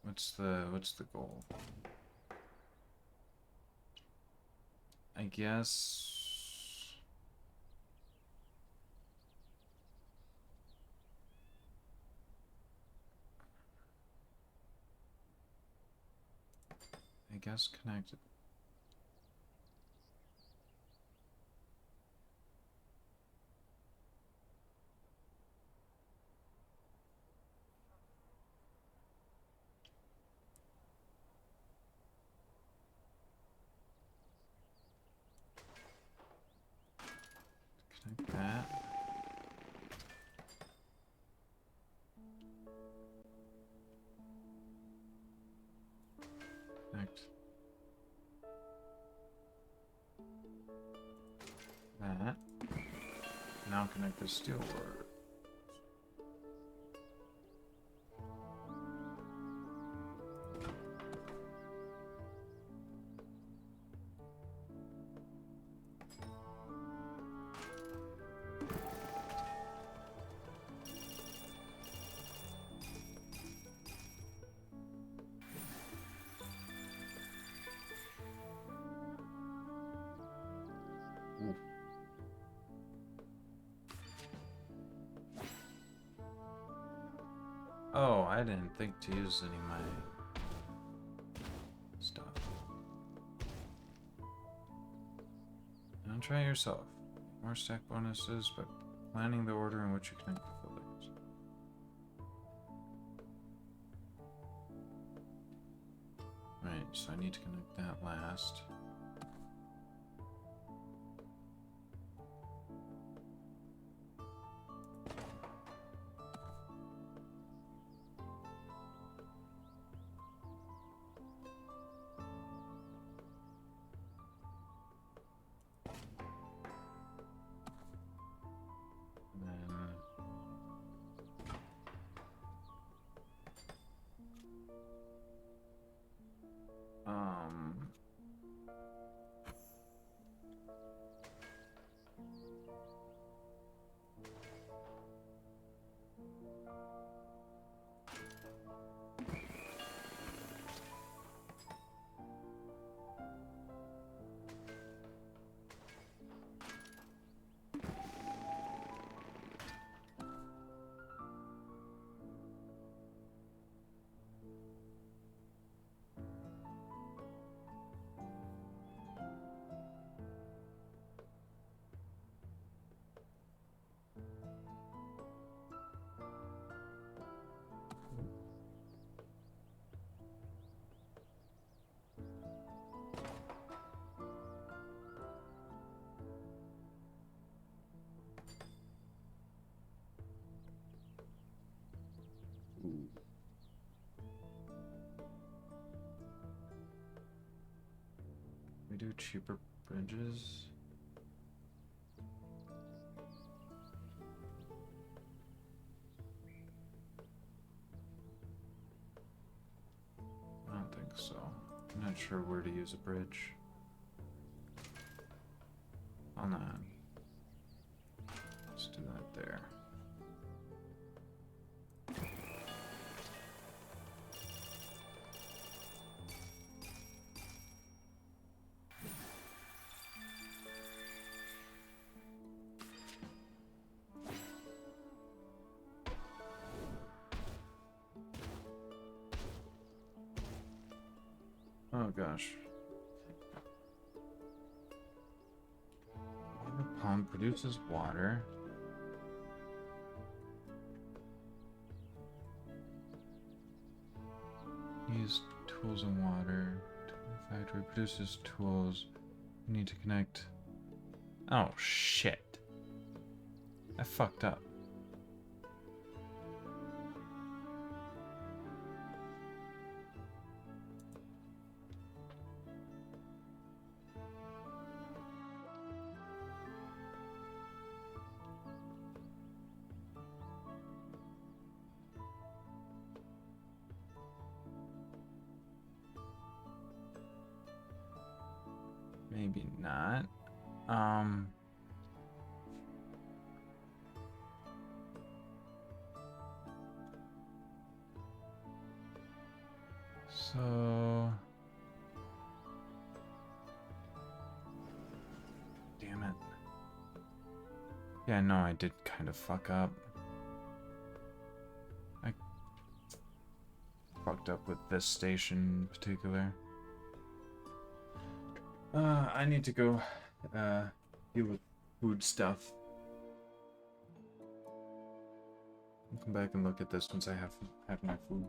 What's the goal? I guess. Connect it. Connect that. Connect that. Now connect the steel wire. Ooh. Oh, I didn't think to use any of my stuff. Now try yourself. More stack bonuses by planning the order in which you connect the buildings. Right, so I need to connect that last. And then we do cheaper bridges. I don't think so. I'm not sure where to use a bridge. On that. Let's do that there. Oh gosh. The pump produces water. Use tools and water. Tool factory produces tools. We need to connect. Oh shit. I fucked up. Maybe not. So Yeah, no, I did kind of fuck up. I fucked up with this station in particular. I need to go deal with food stuff. I'll come back and look at this once I have my food.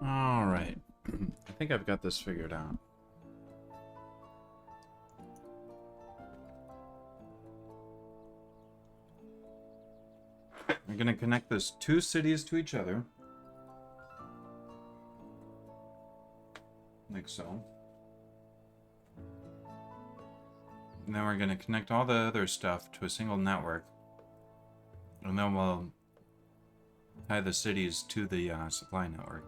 Alright. I think I've got this figured out. We're gonna connect those two cities to each other. Like so. And then we're gonna connect all the other stuff to a single network. And then we'll tie the cities to the supply network.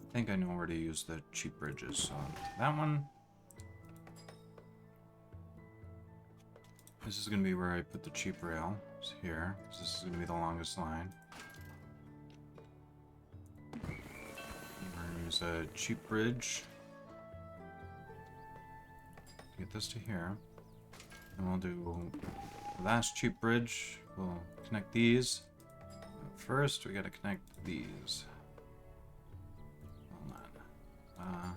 I think I know where to use the cheap bridges, so that one. This is going to be where I put the cheap rail. It's here, 'cause this is going to be the longest line. We're going to use a cheap bridge to get this to here. And we'll do the last cheap bridge. We'll connect these. But first, we got to connect these. Hold on.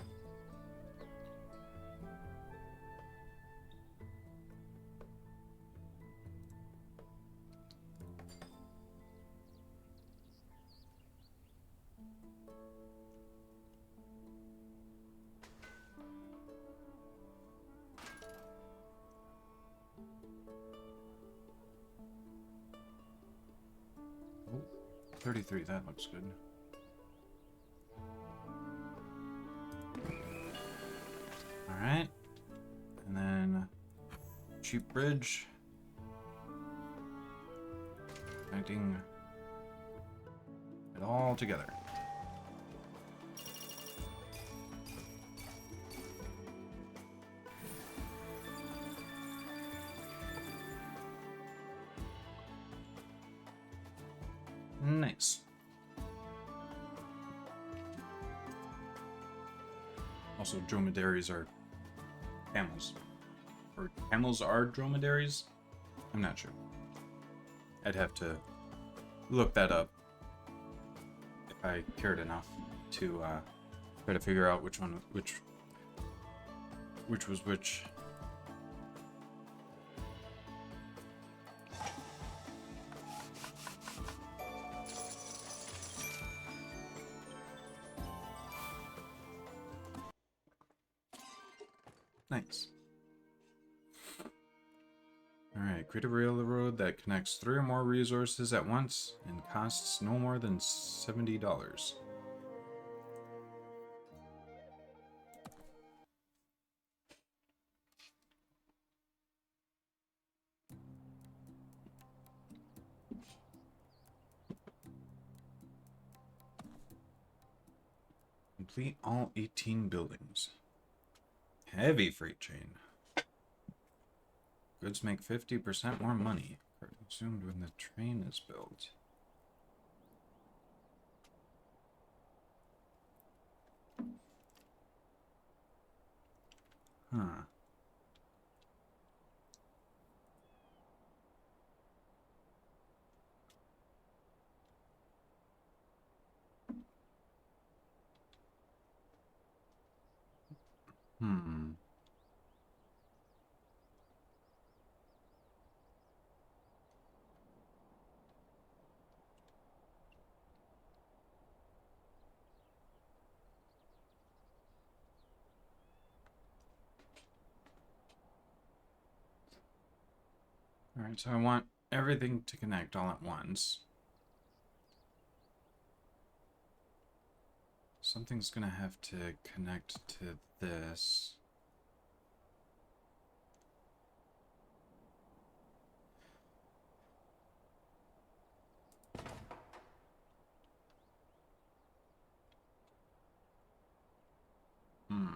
Oh, 33, that looks good. Alright. And then cheap bridge. Connecting it all together. Nice. Also, dromedaries are camels. Or camels are dromedaries? I'm not sure. I'd have to look that up if I cared enough to try to figure out which one, which was which. Nice. Alright, create a railroad that connects 3 or more resources at once and costs no more than $70. Complete all 18 buildings. Heavy freight train. Goods make 50% more money consumed when the train is built. Huh. Hmm. Alright, so I want everything to connect all at once. Something's gonna have to connect to this. Hmm.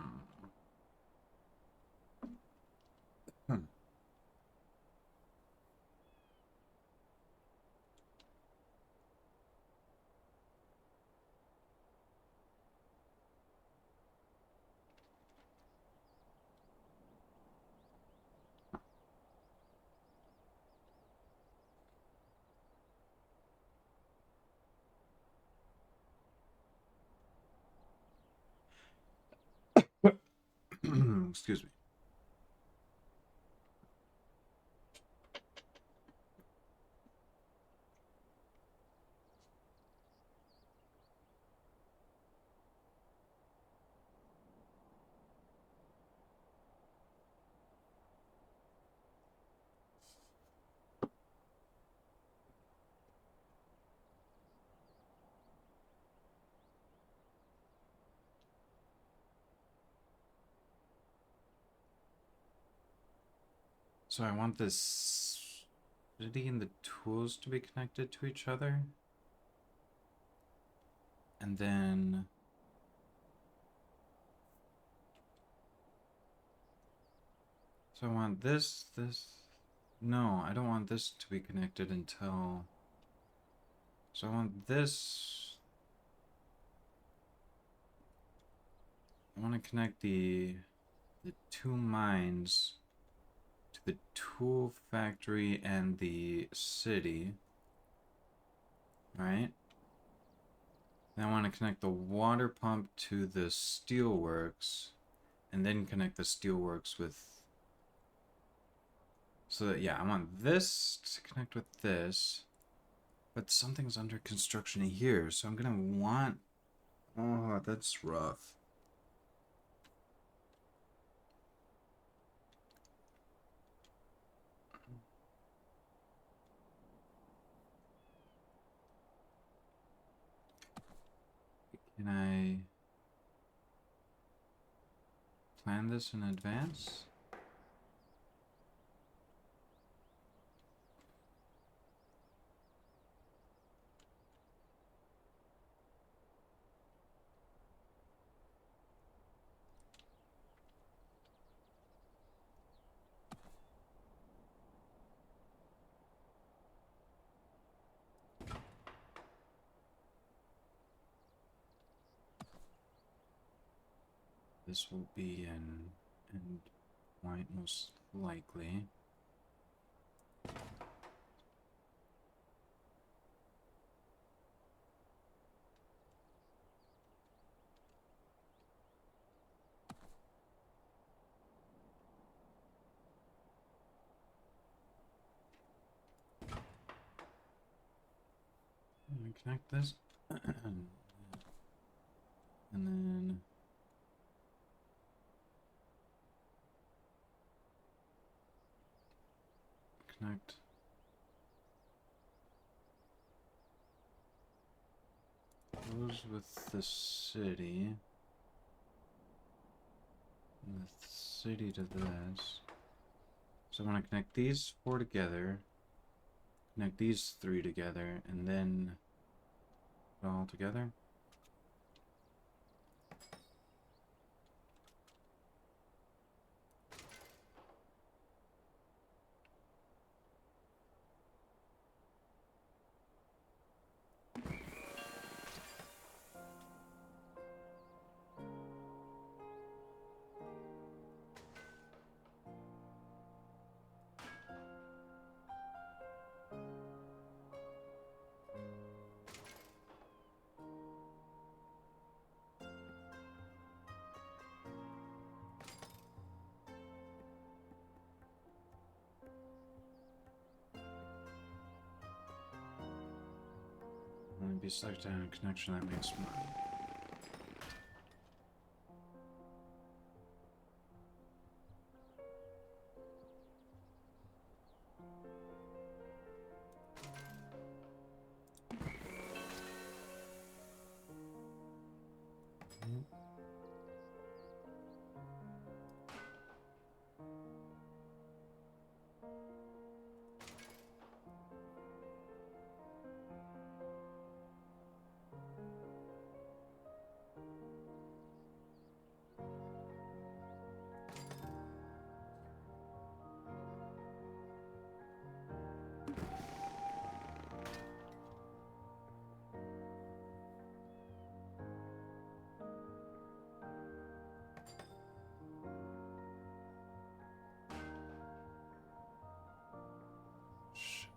Hmm. Excuse me. So I want this city and the tools to be connected to each other. And then so I want this. No, I don't want this to be connected until. So I want this. I want to connect the two mines to the tool factory and the city. Right? Then I want to connect the water pump to the steelworks, and then connect the steelworks with. So that, yeah, I want this to connect with this, but something's under construction here, so I'm gonna want. Oh, that's rough. Can I plan this in advance? This will be an end point, most likely. Let me connect this. And then connect those with the city. And the city to this. So I want to connect these four together, connect these three together, and then put it all together. And be selected on a connection that makes money. Shit.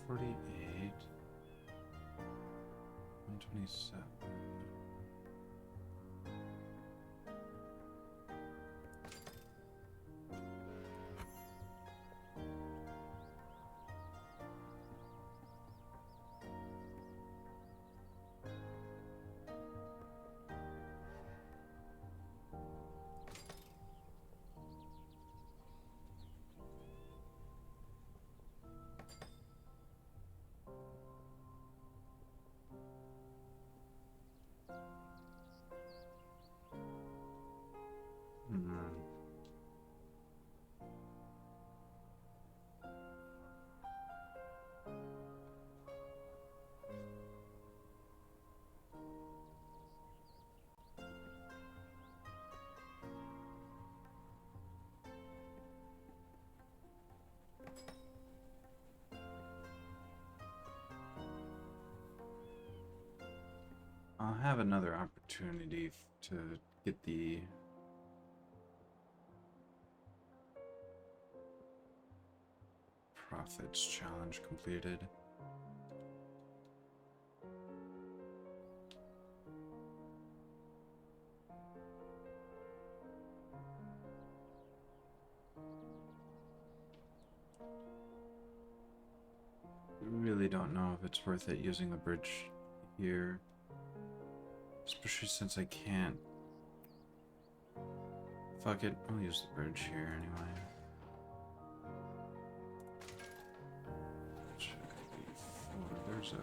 $148, $127. I'll have another opportunity to get the Profits challenge completed. Really don't know if it's worth it using the bridge here. Especially since I can't. Fuck it, I'll use the bridge here anyway. Check before there's a...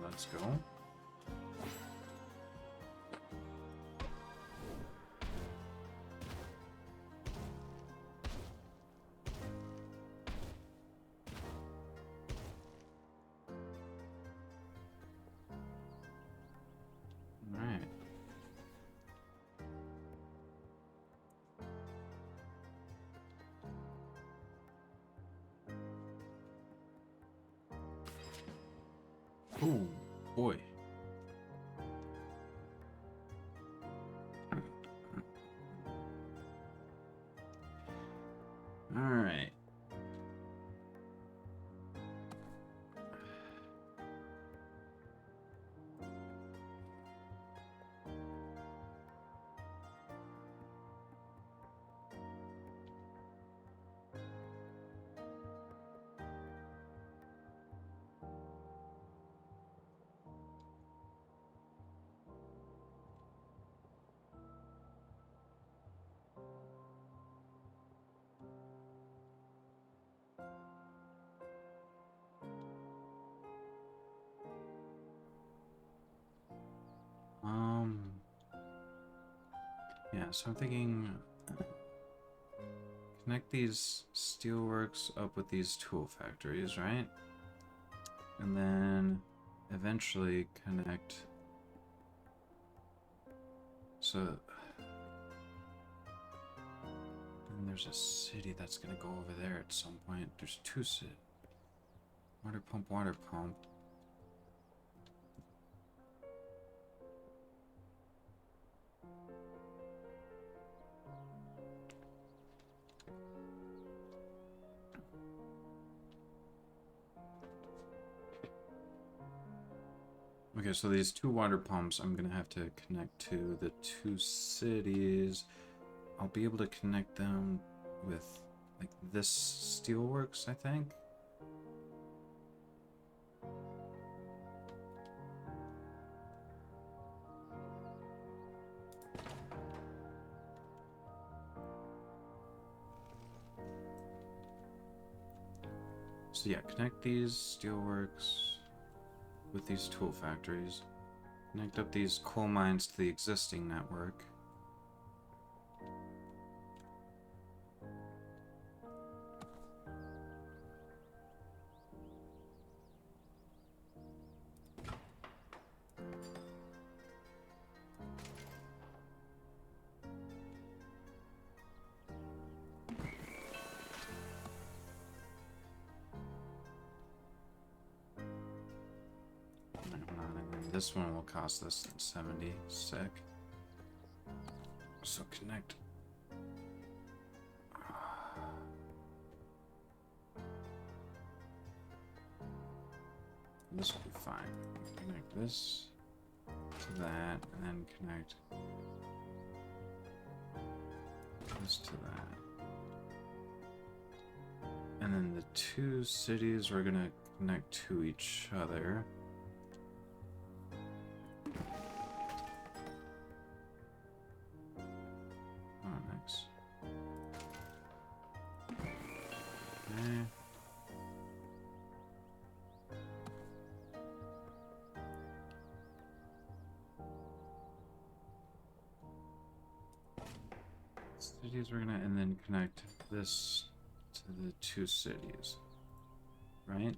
Let's go. All right. Oh boy. All right. Yeah, so I'm thinking connect these steelworks up with these tool factories, right? And then eventually connect. So, and there's a city that's gonna go over there at some point. There's two cities. Water pump, water pump. Okay, so these two water pumps, I'm gonna have to connect to the two cities. I'll be able to connect them with, like, this steelworks, I think. So yeah, connect these steelworks with these tool factories. Connect up these coal mines to the existing network. This one will cost less than 70 sec. So connect. This will be fine. Connect this to that, and then connect this to that. And then the two cities we're gonna connect to each other. Cities we're gonna, and then connect this to the two cities, right?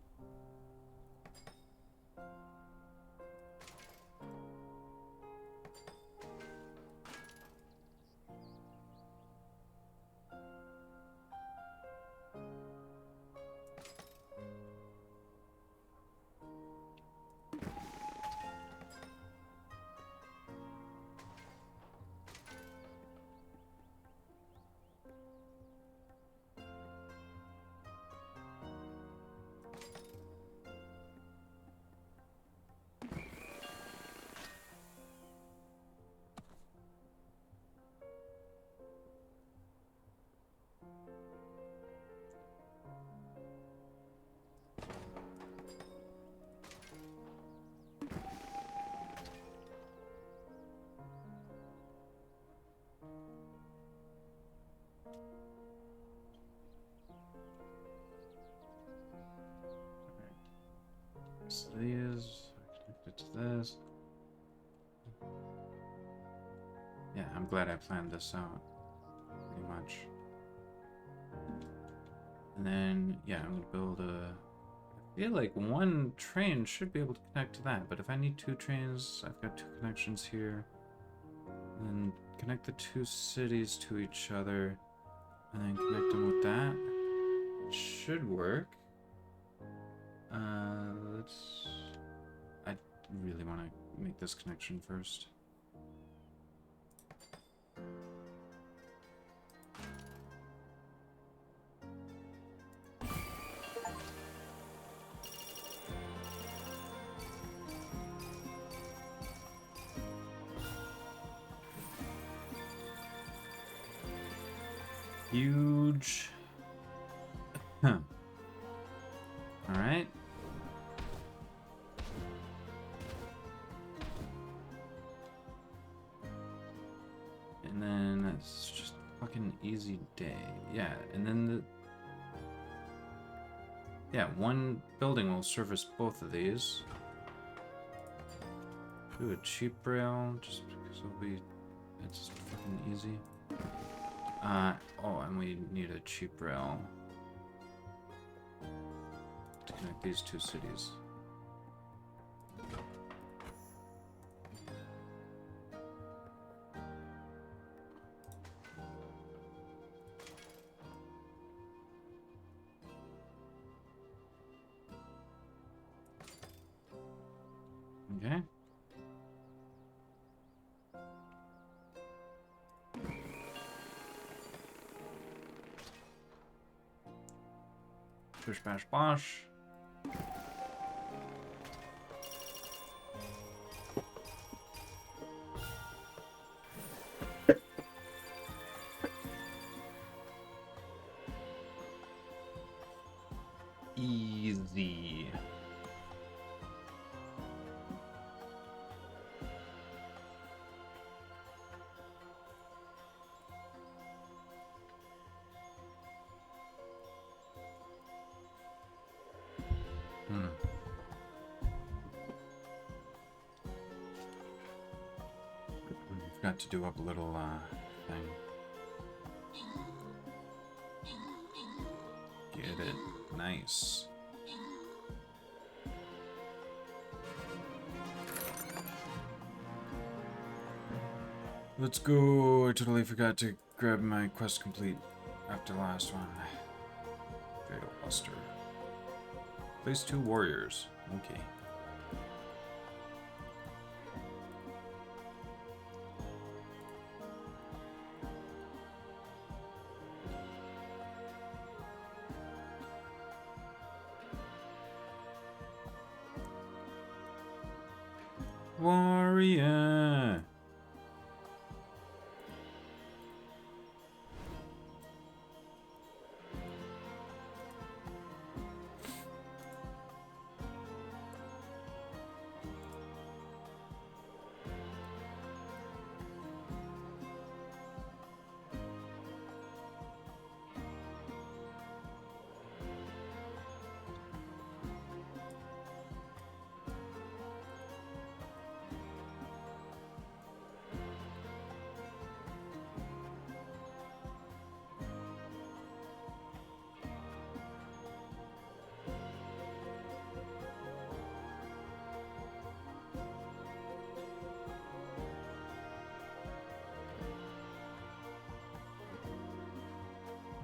So these are connected to this. Yeah, I'm glad I planned this out pretty much. And then, yeah, I'm gonna build a... I feel like one train should be able to connect to that, but if I need two trains, I've got two connections here. And then connect the two cities to each other, and then connect them with that. It should work. I really want to make this connection first. Huge. Huh. All right. And then it's just a fucking easy day. Yeah, and then one building will service both of these. Do a cheap rail, just because it'll be It's just fucking easy. Oh, and we need a cheap rail to connect these two cities. Okay. Bish bash bosh. Easy. Forgot to do up a little thing. Get it. Nice. Let's go. I totally forgot to grab my quest complete after the last one. Fatal Buster. Place 2 warriors. Okay. Warrior.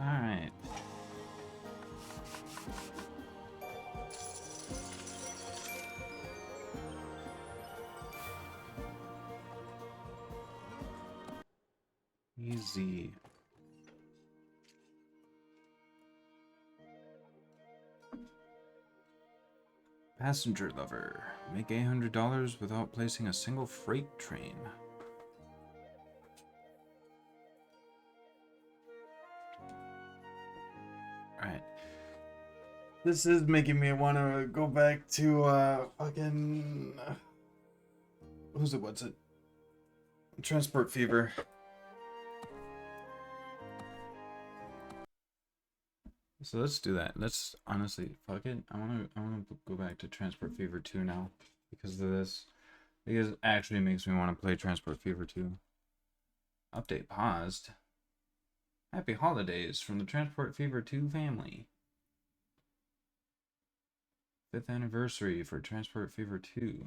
Alright. Easy. Passenger lover. Make $800 without placing a single freight train. Alright. This is making me want to go back to, fucking... what's it? Transport Fever. So let's do that. Let's honestly, fuck it. I wanna go back to Transport Fever 2 now because of this. Because it actually makes me want to play Transport Fever 2. Update paused. Happy holidays from the Transport Fever 2 family. 5th anniversary for Transport Fever 2.